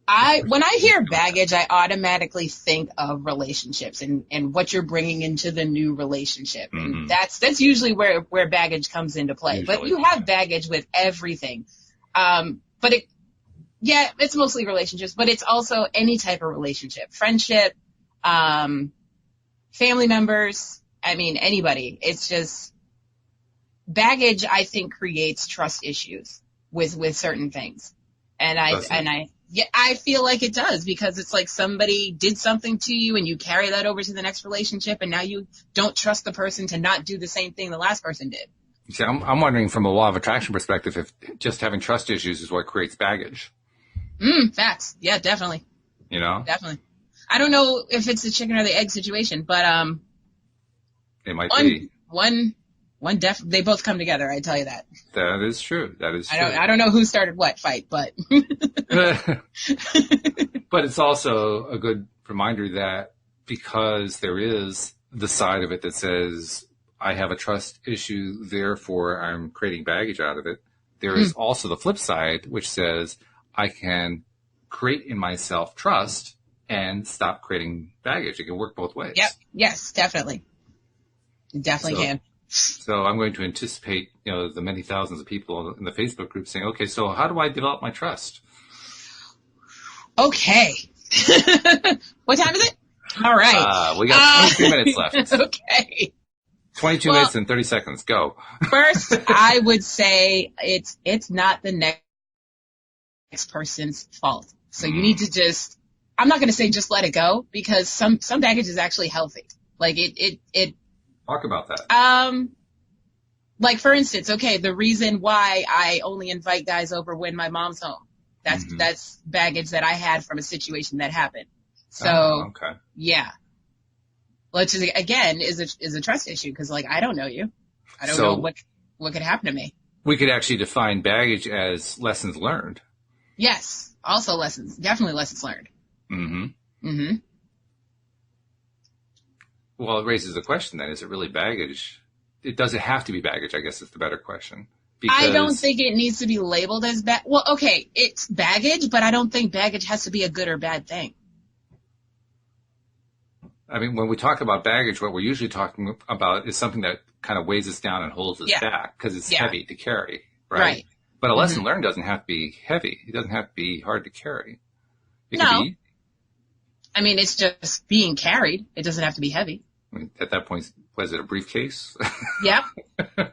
I hear baggage, I automatically think of relationships and what you're bringing into the new relationship. Mm-hmm. And that's usually where baggage comes into play. Usually, but you have baggage with everything. It's mostly relationships, but it's also any type of relationship, friendship, family members. I mean, anybody. It's just baggage, I think, creates trust issues with certain things. And I feel like it does, because it's like somebody did something to you and you carry that over to the next relationship, and now you don't trust the person to not do the same thing the last person did. See, I'm wondering from a law of attraction perspective if just having trust issues is what creates baggage. Facts. Yeah, definitely. You know? Definitely. I don't know if it's the chicken or the egg situation, but it might be. They both come together, I tell you that. That is true. That is true. I don't know who started what fight, but. But it's also a good reminder that because there is the side of it that says, I have a trust issue, therefore I'm creating baggage out of it. There is also the flip side, which says I can create in myself trust and stop creating baggage. It can work both ways. Yep. Yes, definitely. It definitely can. So I'm going to anticipate, the many thousands of people in the Facebook group saying, okay, so how do I develop my trust? Okay. What time is it? All right. We got 23 minutes left. Okay. 22 minutes and 30 seconds. Go. First, I would say it's not the next person's fault. So you need to I'm not going to say just let it go, because some baggage is actually healthy. Like it talk about that. Like for instance, okay, the reason why I only invite guys over when my mom's home, that's baggage that I had from a situation that happened. So, yeah. Which is, again, is a trust issue, because like I don't know you. I don't know what could happen to me. We could actually define baggage as lessons learned. Yes. Also definitely lessons learned. Mm-hmm. Mm-hmm. Well, it raises the question then, is it really baggage? Does it have to be baggage, I guess is the better question. Because I don't think it needs to be labeled as well, okay, it's baggage, but I don't think baggage has to be a good or bad thing. I mean, when we talk about baggage, what we're usually talking about is something that kind of weighs us down and holds us back because it's heavy to carry, right? But a lesson learned doesn't have to be heavy. It doesn't have to be hard to carry. It could be. I mean, it's just being carried. It doesn't have to be heavy. I mean, at that point, was it a briefcase? Yep.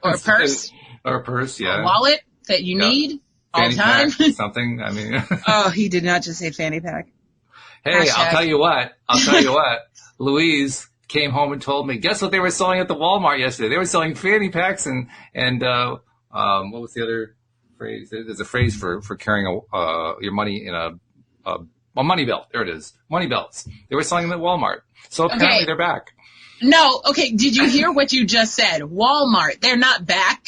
Or a purse. Or a purse, yeah. A wallet that you need all the time. Pack, something, I mean. Oh, he did not just say fanny pack. Hey, I'll tell you what. Louise came home and told me, guess what they were selling at the Walmart yesterday? They were selling fanny packs and what was the other phrase? There's a phrase for carrying your money in a money belt. There it is. Money belts. They were selling them at Walmart. So apparently they're back. No, okay, did you hear what you just said? Walmart, they're not back.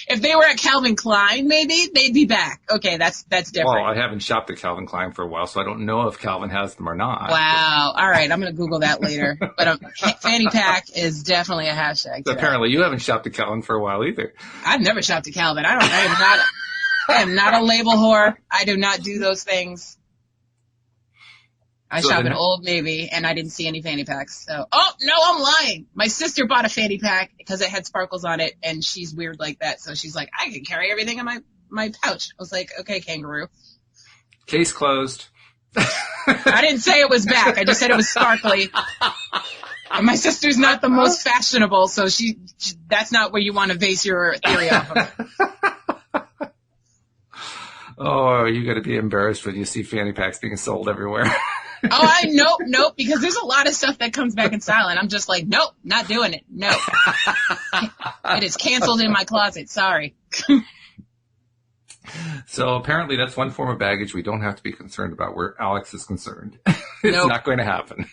If they were at Calvin Klein, maybe, they'd be back. Okay, that's different. Well, I haven't shopped at Calvin Klein for a while, so I don't know if Calvin has them or not. Wow, all right, I'm going to Google that later. But fanny pack is definitely a hashtag. So apparently you haven't shopped at Calvin for a while either. I've never shopped at Calvin. I am not a label whore. I do not do those things. I shop at Old Navy, and I didn't see any fanny packs. So, no, I'm lying. My sister bought a fanny pack because it had sparkles on it, and she's weird like that. So she's like, I can carry everything in my pouch. I was like, okay, kangaroo. Case closed. I didn't say it was back. I just said it was sparkly. And my sister's not the most fashionable, so that's not where you want to base your theory off of. Oh, you got to be embarrassed when you see fanny packs being sold everywhere. Nope, because there's a lot of stuff that comes back in style, and I'm just like, nope, not doing it. No. It is canceled in my closet. Sorry. So apparently that's one form of baggage we don't have to be concerned about where Alex is concerned. It's not going to happen.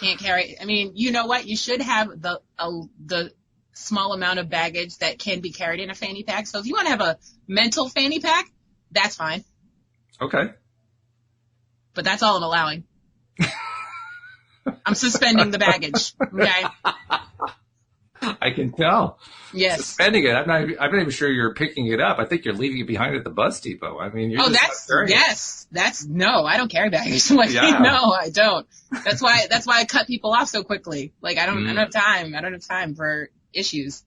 Can't carry. I mean, you know what? You should have the small amount of baggage that can be carried in a fanny pack. So if you want to have a mental fanny pack, that's fine. Okay. But that's all I'm allowing. I'm suspending the baggage. Okay. I can tell. Yes. Suspending it. I'm not even sure you're picking it up. I think you're leaving it behind at the bus depot. I mean, you're no, I don't carry baggage. Like, no, I don't. That's why I cut people off so quickly. Like, I don't have time. I don't have time for issues.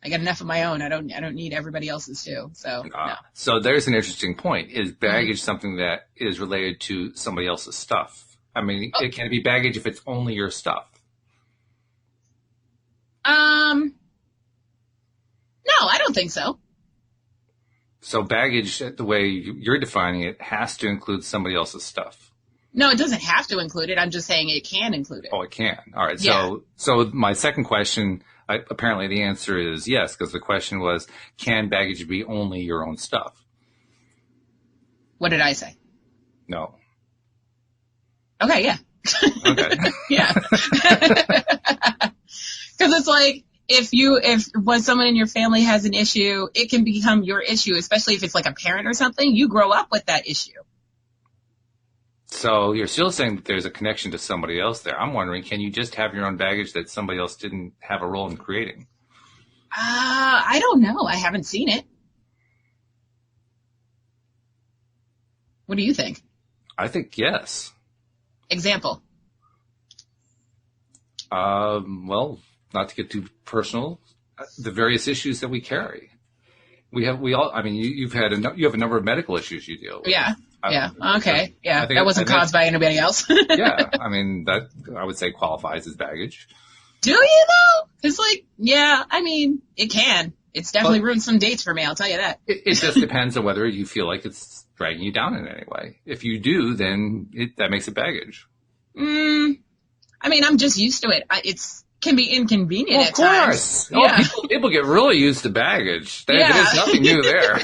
I got enough of my own. I don't need everybody else's too. So, no. So there's an interesting point. Is baggage something that is related to somebody else's stuff? I mean, it can be baggage if it's only your stuff. No, I don't think so. So baggage, the way you're defining it, has to include somebody else's stuff. No, it doesn't have to include it. I'm just saying it can include it. Oh, it can. All right. Yeah. So my second question, apparently the answer is yes, because the question was, can baggage be only your own stuff? What did I say? No. Okay, yeah. Okay. Yeah. Because it's like, if when someone in your family has an issue, it can become your issue, especially if it's like a parent or something. You grow up with that issue. So you're still saying that there's a connection to somebody else there. I'm wondering, can you just have your own baggage that somebody else didn't have a role in creating? I don't know. I haven't seen it. What do you think? I think yes. Example. Well, not to get too personal, the various issues that we carry. You have a number of medical issues you deal with. Yeah. Okay. Yeah. That wasn't caused by anybody else. Yeah. I mean, that I would say qualifies as baggage. Do you though? It's like, yeah, I mean, it can. It's definitely ruined some dates for me. I'll tell you that. It just depends on whether you feel like it's dragging you down in any way. If you do, then that makes it baggage. I mean, I'm just used to it. It's can be inconvenient at times. Of course. Yeah. People get really used to baggage. There's nothing new there.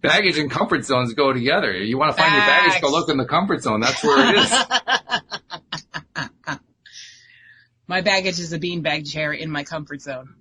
Baggage and comfort zones go together. You want to find your baggage, go look in the comfort zone. That's where it is. My baggage is a beanbag chair in my comfort zone.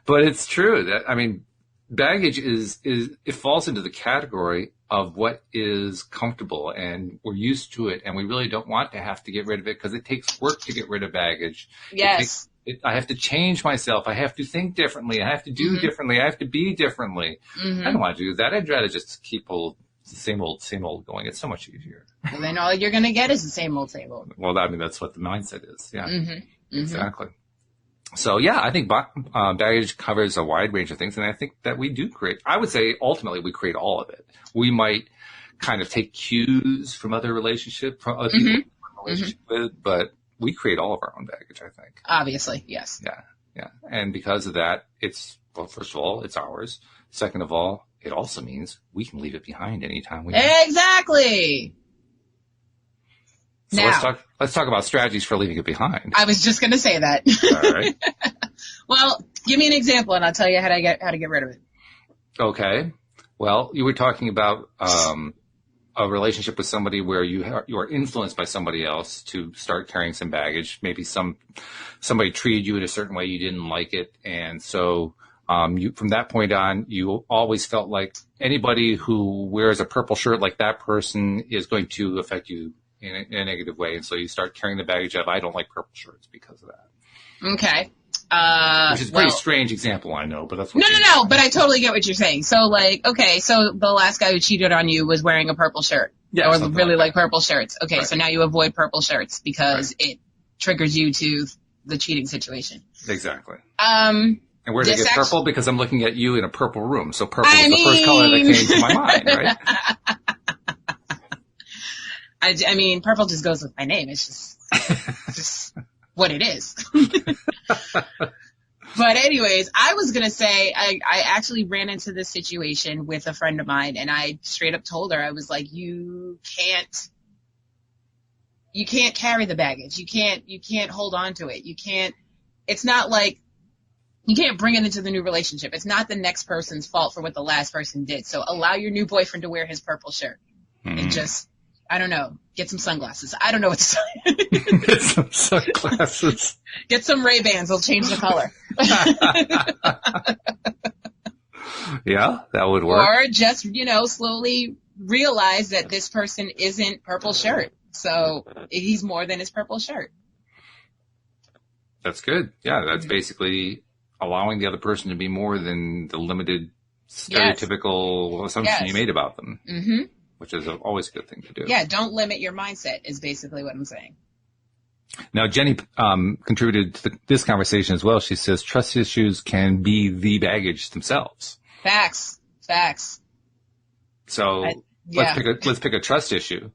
But it's true that, I mean, baggage it falls into the category of what is comfortable, and we're used to it, and we really don't want to have to get rid of it because it takes work to get rid of baggage. Yes. I have to change myself. I have to think differently. I have to do differently. I have to be differently. I don't want to do that. I'd rather just keep the same old going. It's so much easier. And then all you're going to get is the same old. Well, I mean, that's what the mindset is. Yeah, exactly. So, yeah, I think baggage covers a wide range of things, and I think that we do create, I would say ultimately we create all of it. We might kind of take cues from other relationships, from other people we're in a relationship with, but we create all of our own baggage, I think. Obviously, yes. Yeah. And because of that, first of all, it's ours. Second of all, it also means we can leave it behind anytime we want. Exactly. So now, let's talk about strategies for leaving it behind. I was just going to say that. All right. Well, give me an example, and I'll tell you how to get rid of it. Okay. Well, you were talking about a relationship with somebody where you are influenced by somebody else to start carrying some baggage. Maybe somebody treated you in a certain way, you didn't like it, and so from that point on, you always felt like anybody who wears a purple shirt like that person is going to affect you in a negative way. And so you start carrying the baggage of, I don't like purple shirts because of that. Okay. Which is a pretty strange example, I know, but that's what No, but I totally get what you're saying. So so the last guy who cheated on you was wearing a purple shirt. Yeah. Or really like purple shirts. Okay. Right. So now you avoid purple shirts because it triggers you to the cheating situation. Exactly. And where did it get purple? Because I'm looking at you in a purple room. So purple is the first color that came to my mind, right? I mean, purple just goes with my name. It's just what it is. But anyways, I was going to say, I actually ran into this situation with a friend of mine, and I straight up told her, I was like, you can't carry the baggage. You can't hold on to it. It's not like, you can't bring it into the new relationship. It's not the next person's fault for what the last person did. So allow your new boyfriend to wear his purple shirt and just, I don't know, get some sunglasses. I don't know what to say. Get some sunglasses. Get some Ray-Bans. They'll change the color. Yeah, that would work. Or just, slowly realize that this person isn't purple shirt. So he's more than his purple shirt. That's good. Yeah, that's basically allowing the other person to be more than the limited stereotypical assumption you made about them, which is always a good thing to do. Yeah, don't limit your mindset is basically what I'm saying. Now, Jenny contributed to this conversation as well. She says trust issues can be the baggage themselves. Facts. So let's pick a trust issue,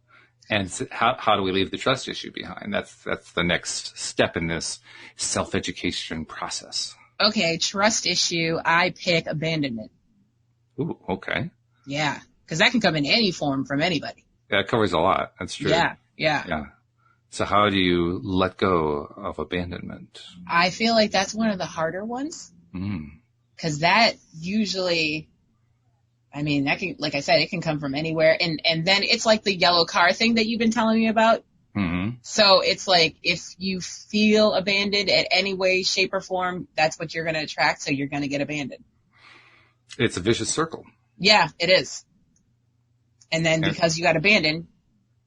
and how do we leave the trust issue behind? That's the next step in this self-education process. Okay, trust issue. I pick abandonment. Ooh, okay. Yeah, because that can come in any form from anybody. Yeah, it covers a lot. That's true. Yeah. So how do you let go of abandonment? I feel like that's one of the harder ones. Because that usually, I mean, that can, like I said, it can come from anywhere. And then it's like the yellow car thing that you've been telling me about. So it's like if you feel abandoned at any way, shape, or form, that's what you're going to attract. So you're going to get abandoned. It's a vicious circle. Yeah, it is. And then because you got abandoned,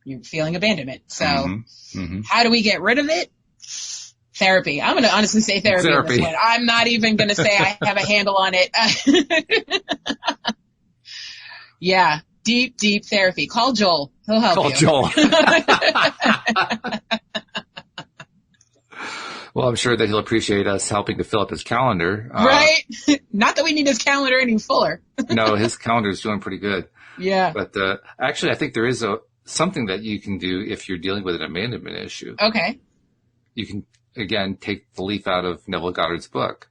you're feeling abandonment. So how do we get rid of it? Therapy. I'm going to honestly say therapy. In this one. I'm not even going to say I have a handle on it. Yeah. Deep therapy. Call Joel. He'll help you. Call Joel. Well, I'm sure that he'll appreciate us helping to fill up his calendar. Right? Not that we need his calendar any fuller. No, his calendar is doing pretty good. Yeah. But actually, I think there is something that you can do if you're dealing with an abandonment issue. Okay. You can, again, take the leaf out of Neville Goddard's book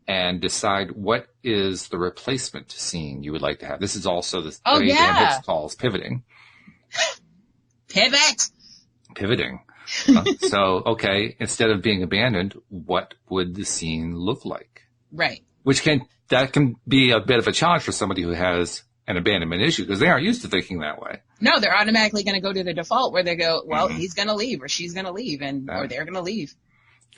and decide what is the replacement scene you would like to have. This is also the Dan Hicks calls pivoting. Pivoting. So, okay, instead of being abandoned, what would the scene look like? Right. That can be a bit of a challenge for somebody who has an abandonment issue because they aren't used to thinking that way. No, they're automatically going to go to the default where they go, well, he's going to leave or she's going to leave or they're going to leave.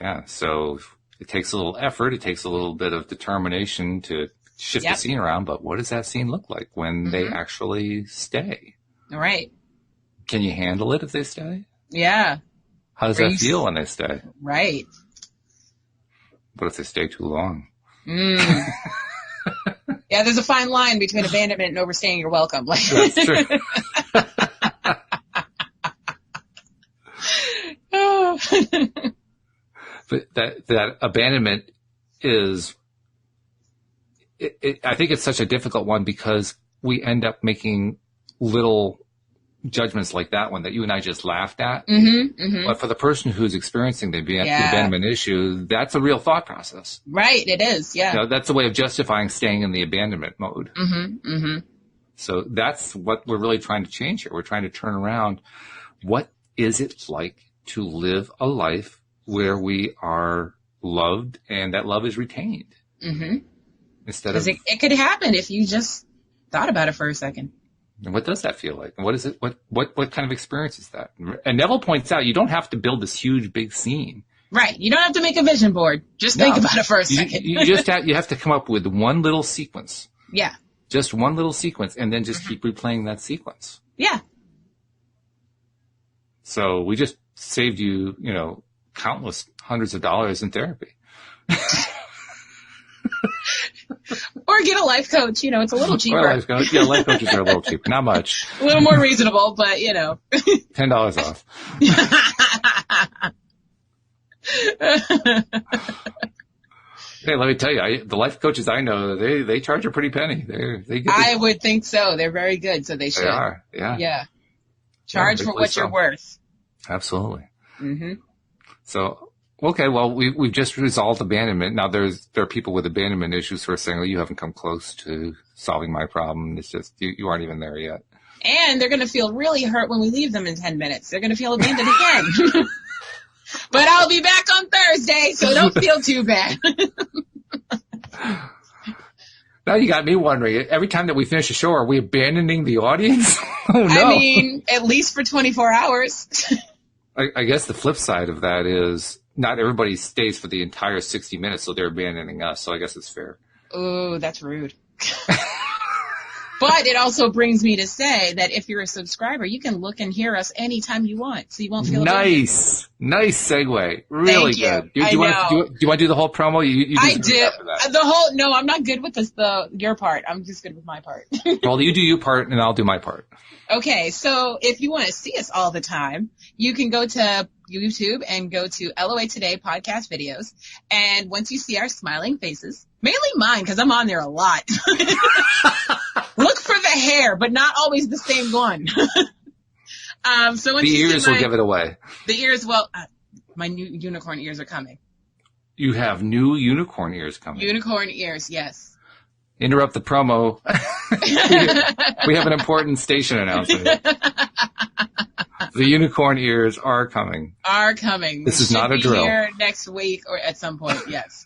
Yeah. So it takes a little effort. It takes a little bit of determination to shift the scene around. But what does that scene look like when they actually stay? Right. Can you handle it if they stay? Yeah. How does that feel when they stay? Right. What if they stay too long? Yeah, there's a fine line between abandonment and overstaying your welcome. That's true. But that abandonment is, I think it's such a difficult one because we end up making little judgments like that one that you and I just laughed at. But for the person who's experiencing the abandonment issue, that's a real thought process. Right, it is, yeah. You know, that's a way of justifying staying in the abandonment mode. So that's what we're really trying to change here. We're trying to turn around. What is it like to live a life where we are loved and that love is retained? Instead of it could happen if you just thought about it for a second. And what does that feel like? And what is it? What kind of experience is that? And Neville points out you don't have to build this huge big scene. Right. You don't have to make a vision board. Just think about it for a second. You have to come up with one little sequence. Yeah. Just one little sequence and then just keep replaying that sequence. Yeah. So we just saved you, countless hundreds of dollars in therapy. Or get a life coach. It's a little cheaper. Or a life coach. Yeah, life coaches are a little cheaper. Not much. A little more reasonable, but, $10 off. Hey, let me tell you, the life coaches I know, they charge a pretty penny. I would think so. They're very good, so they should. They are, yeah. Yeah. Charge for what you're worth. Absolutely. So, okay, well, we've just resolved abandonment. Now there are people with abandonment issues who are saying, well, you haven't come close to solving my problem. It's just, you aren't even there yet. And they're going to feel really hurt when we leave them in 10 minutes. They're going to feel abandoned again. But I'll be back on Thursday, so don't feel too bad. Now you got me wondering, every time that we finish a show, are we abandoning the audience? Oh, no. I mean, at least for 24 hours. I guess the flip side of that is not everybody stays for the entire 60 minutes, so they're abandoning us, so I guess it's fair. Ooh, that's rude. But it also brings me to say that if you're a subscriber, you can look and hear us anytime you want, so you won't feel nice segue. Really good. Do you want to do the whole promo? You I do. No, I'm not good with your part. I'm just good with my part. Well, you do your part and I'll do my part. Okay, so if you want to see us all the time, you can go to YouTube and go to LOA Today podcast videos. And once you see our smiling faces, mainly mine, because I'm on there a lot. Look for the hair, but not always the same one. So once the ears will give it away. The ears, my new unicorn ears are coming. You have new unicorn ears coming. Unicorn ears, yes. Interrupt the promo. We have an important station announcement. The unicorn ears are coming. This is not a drill. Here next week or at some point, yes.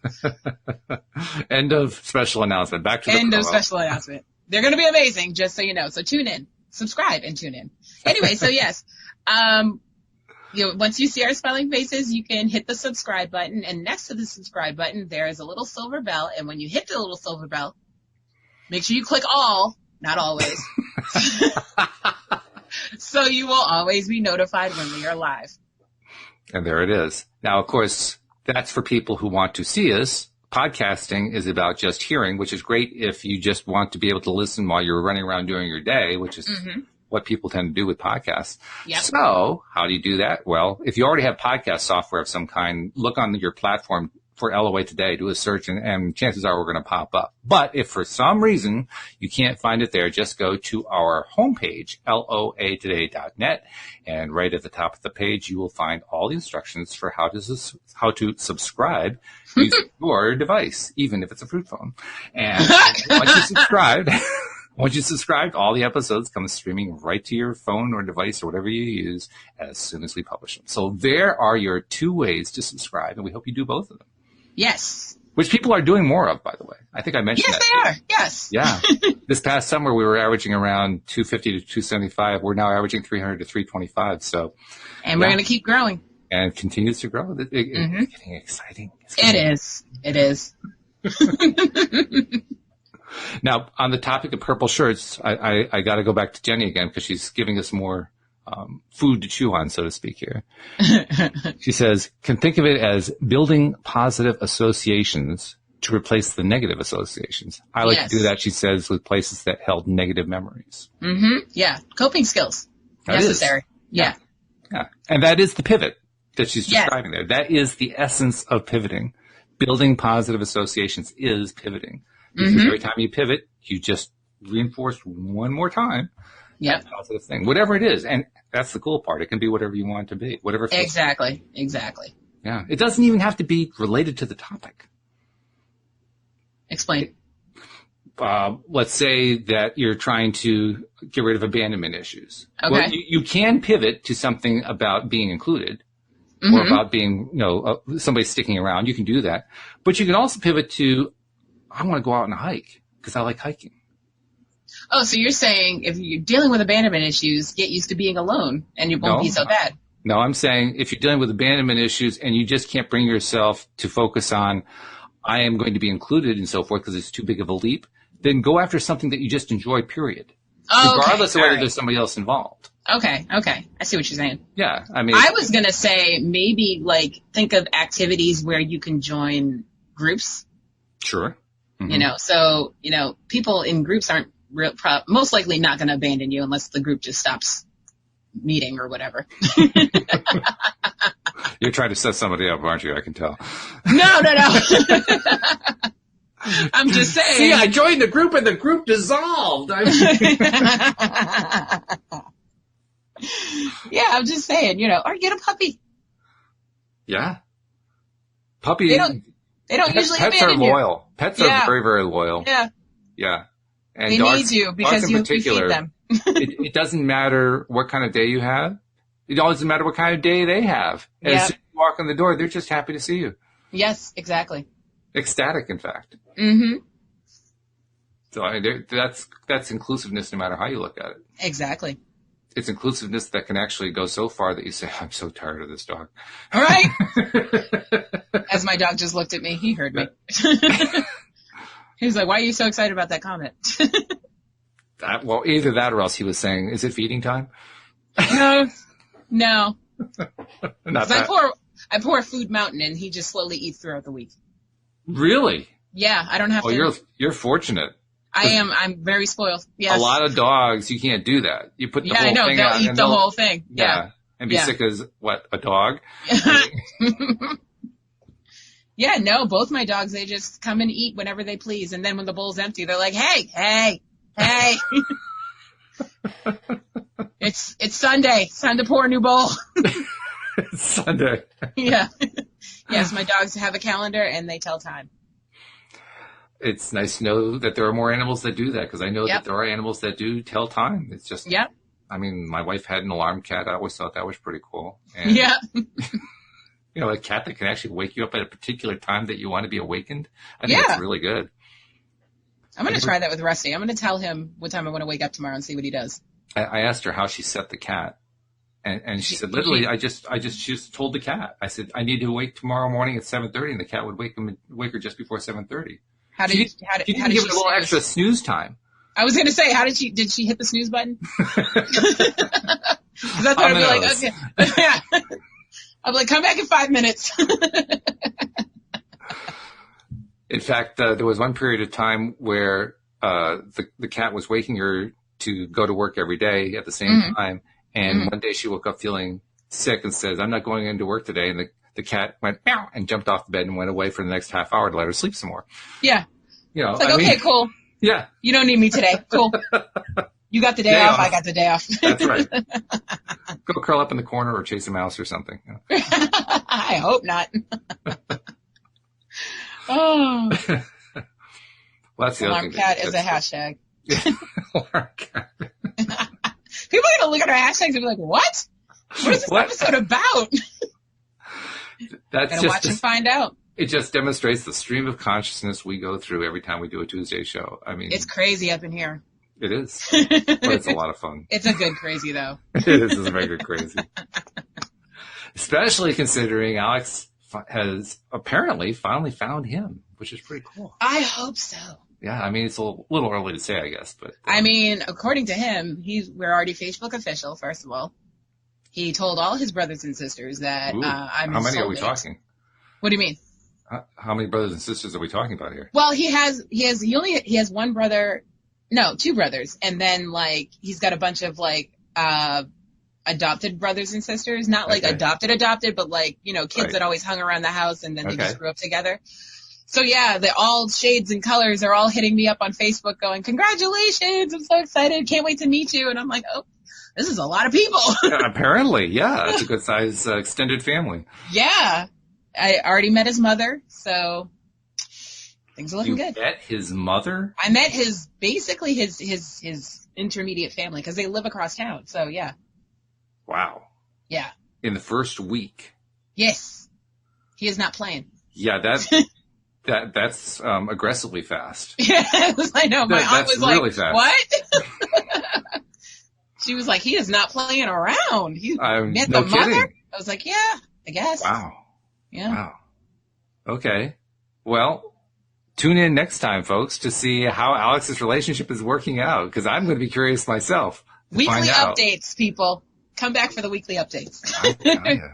End of special announcement. Back to the End promo. of special announcement. They're going to be amazing, just so you know. So tune in, subscribe, and tune in. Anyway, so yes, once you see our smiling faces, you can hit the subscribe button, and next to the subscribe button, there is a little silver bell, and when you hit the little silver bell, make sure you click all, not always, so you will always be notified when we are live. And there it is. Now, of course, that's for people who want to see us. Podcasting is about just hearing, which is great if you just want to be able to listen while you're running around doing your day, which is what people tend to do with podcasts. Yep. So how do you do that? Well, if you already have podcast software of some kind, look on your platform for LOA Today, do a search, and chances are we're going to pop up. But if for some reason you can't find it there, just go to our homepage, loatoday.net, and right at the top of the page, you will find all the instructions for how to subscribe using your device, even if it's a fruit phone. And once you subscribe, all the episodes come streaming right to your phone or device or whatever you use as soon as we publish them. So there are your two ways to subscribe, and we hope you do both of them. Yes. Which people are doing more of, by the way. I think I mentioned that. Yes, they are. Yes. Yeah. This past summer, we were averaging around 250 to 275. We're now averaging 300 to 325. So, and we're going to keep growing. And continues to grow. It's getting exciting. It is. Now, on the topic of purple shirts, I got to go back to Jenny again because she's giving us more food to chew on, so to speak here. She says, can think of it as building positive associations to replace the negative associations. I like to do that, she says, with places that held negative memories. Yeah. Coping skills. Necessary. Yeah. And that is the pivot that she's describing there. That is the essence of pivoting. Building positive associations is pivoting. Because every time you pivot, you just reinforce one more time that positive thing, whatever it is. And that's the cool part. It can be whatever you want it to be, whatever. Exactly. Yeah. It doesn't even have to be related to the topic. Explain. Let's say that you're trying to get rid of abandonment issues. Okay. Well, you can pivot to something about being included or about being, somebody sticking around. You can do that. But you can also pivot to, I want to go out and hike because I like hiking. Oh, so you're saying if you're dealing with abandonment issues, get used to being alone and it won't be so bad. No, I'm saying if you're dealing with abandonment issues and you just can't bring yourself to focus on, I am going to be included and so forth because it's too big of a leap, then go after something that you just enjoy, period. Regardless of whether there's somebody else involved. Okay. I see what you're saying. Yeah. I mean, I was going to say maybe think of activities where you can join groups. Sure. So, people in groups aren't most likely not going to abandon you unless the group just stops meeting or whatever. You're trying to set somebody up, aren't you? I can tell. No. I'm just saying. See, I joined the group and the group dissolved. Yeah, I'm just saying, or get a puppy. Yeah. Puppy. They don't usually pets abandon are loyal. Pets are very, very loyal. Yeah. And they dogs, need you because you feed them. it doesn't matter what kind of day you have. It doesn't matter what kind of day they have. As soon as you walk in the door, they're just happy to see you. Yes, exactly. Ecstatic, in fact. So that's inclusiveness no matter how you look at it. Exactly. It's inclusiveness that can actually go so far that you say, I'm so tired of this dog. All right. As my dog just looked at me, he heard me. He was like, why are you so excited about that comment? Well, either that or else he was saying, is it feeding time? No. Not 'Cause that. I pour a food mountain and he just slowly eats throughout the week. Really? Yeah, I don't have Oh, to. you're fortunate. I'm very spoiled. Yes. A lot of dogs, you can't do that. You put the I whole know. thing They'll out eat and the whole thing. yeah, and be Yeah. sick as what, a dog? I mean, Yeah, no, both my dogs, they just come and eat whenever they please. And then when the bowl's empty, they're like, hey. It's Sunday. It's time to pour a new bowl. it's Sunday. Yeah. Yes, my dogs have a calendar and they tell time. It's nice to know that there are more animals that do that, because I know that there are animals that do tell time. It's just, I mean, my wife had an alarm cat. I always thought that was pretty cool. And, you know, a cat that can actually wake you up at a particular time that you want to be awakened. I think that's really good. I'm going to try that with Rusty. I'm going to tell him what time I want to wake up tomorrow and see what he does. I asked her how she set the cat. And she said, literally, she just told the cat. I said, I need to wake tomorrow morning at 7:30, and the cat would wake her just before 7:30. She didn't give her a little extra snooze time. I was going to say, did she hit the snooze button? Because I thought I'd be like, okay. Yeah. I'm like, come back in 5 minutes. In fact, there was one period of time where the cat was waking her to go to work every day at the same time. And one day she woke up feeling sick and says, I'm not going into work today. And the cat went meow and jumped off the bed and went away for the next half hour to let her sleep some more. Yeah. You know, it's like, okay, cool. Yeah. You don't need me today. Cool. You got the day off. I got the day off. That's right. Go curl up in the corner or chase a mouse or something. You know. I hope not. Oh. Well, that's the Alarm other thing. cat is a hashtag. Alarm cat. People are going to look at our hashtags and be like, what? What is this episode about? That's Gotta watch and find out. It just demonstrates the stream of consciousness we go through every time we do a Tuesday show. I mean, it's crazy up in here. It is. But it's a lot of fun. It's a good crazy, though. It is a very good crazy. Especially considering Alex has apparently finally found him, which is pretty cool. I hope so. Yeah, I mean, it's a little early to say, I guess. But I mean, according to him, we're already Facebook official, first of all. He told all his brothers and sisters that I'm his How many soulmate. are we talking? What do you mean? How many brothers and sisters are we talking about here? Well, he has one brother, no, two brothers, and then like he's got a bunch of like adopted brothers and sisters, not like adopted, but like, you know, kids that always hung around the house and then they just grew up together. So yeah, they're all shades and colors. They're all hitting me up on Facebook going, congratulations, I'm so excited, can't wait to meet you. And I'm like, oh, this is a lot of people. Apparently, yeah, it's a good size extended family. Yeah. I already met his mother, so things are looking good. You met his mother? I met basically his intermediate family because they live across town. So yeah. Wow. Yeah. In the first week. Yes. He is not playing. Yeah, that's aggressively fast. Yes, I know. My aunt was really like, fast. What? She was like, he is not playing around. He met the mother? I was like, yeah, I guess. Wow. Yeah. Wow. Okay. Well, tune in next time, folks, to see how Alex's relationship is working out, because I'm going to be curious myself. Weekly updates, people. Come back for the weekly updates. I tell you.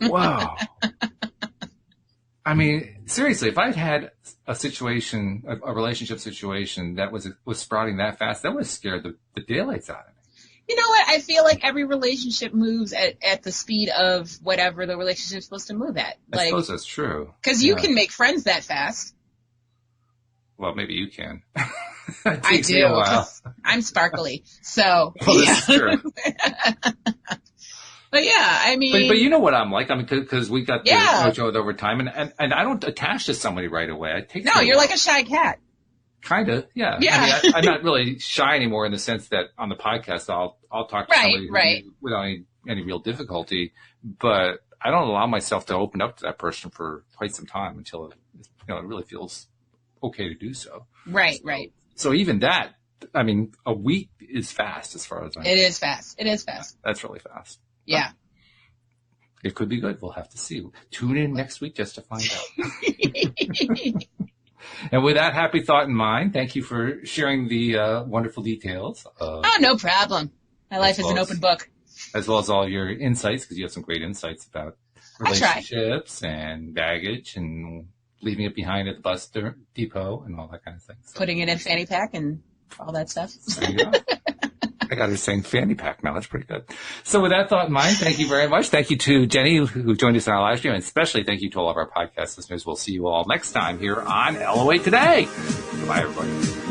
Wow. I mean, seriously, if I'd had a situation, a relationship situation that was sprouting that fast, that would have scared the daylights out of me. You know what? I feel like every relationship moves at the speed of whatever the relationship's supposed to move at. I suppose that's true. Because you can make friends that fast. Well, maybe you can. I do. I'm sparkly. So. Well, this is true. But yeah, I mean. But you know what I'm like. I mean, because we got to know each other over time, and I don't attach to somebody right away. I take. No, you're like a shy cat. Kind of, yeah. Yeah. I mean, I'm not really shy anymore in the sense that on the podcast I'll talk to somebody without any real difficulty, but I don't allow myself to open up to that person for quite some time until it really feels okay to do so. Right. So even that, I mean, a week is fast as far as I know. It is fast. That's really fast. Yeah. It could be good. We'll have to see. Tune in next week just to find out. And with that happy thought in mind, thank you for sharing the wonderful details. Oh, no problem. My life is an open book. As well as all your insights, because you have some great insights about relationships and baggage and leaving it behind at the bus depot and all that kind of thing. So, putting it in fanny pack and all that stuff. There you go. I got her saying fanny pack now. That's pretty good. So with that thought in mind, thank you very much. Thank you to Jenny, who joined us in our live stream, and especially thank you to all of our podcast listeners. We'll see you all next time here on LOA Today. Goodbye, everybody.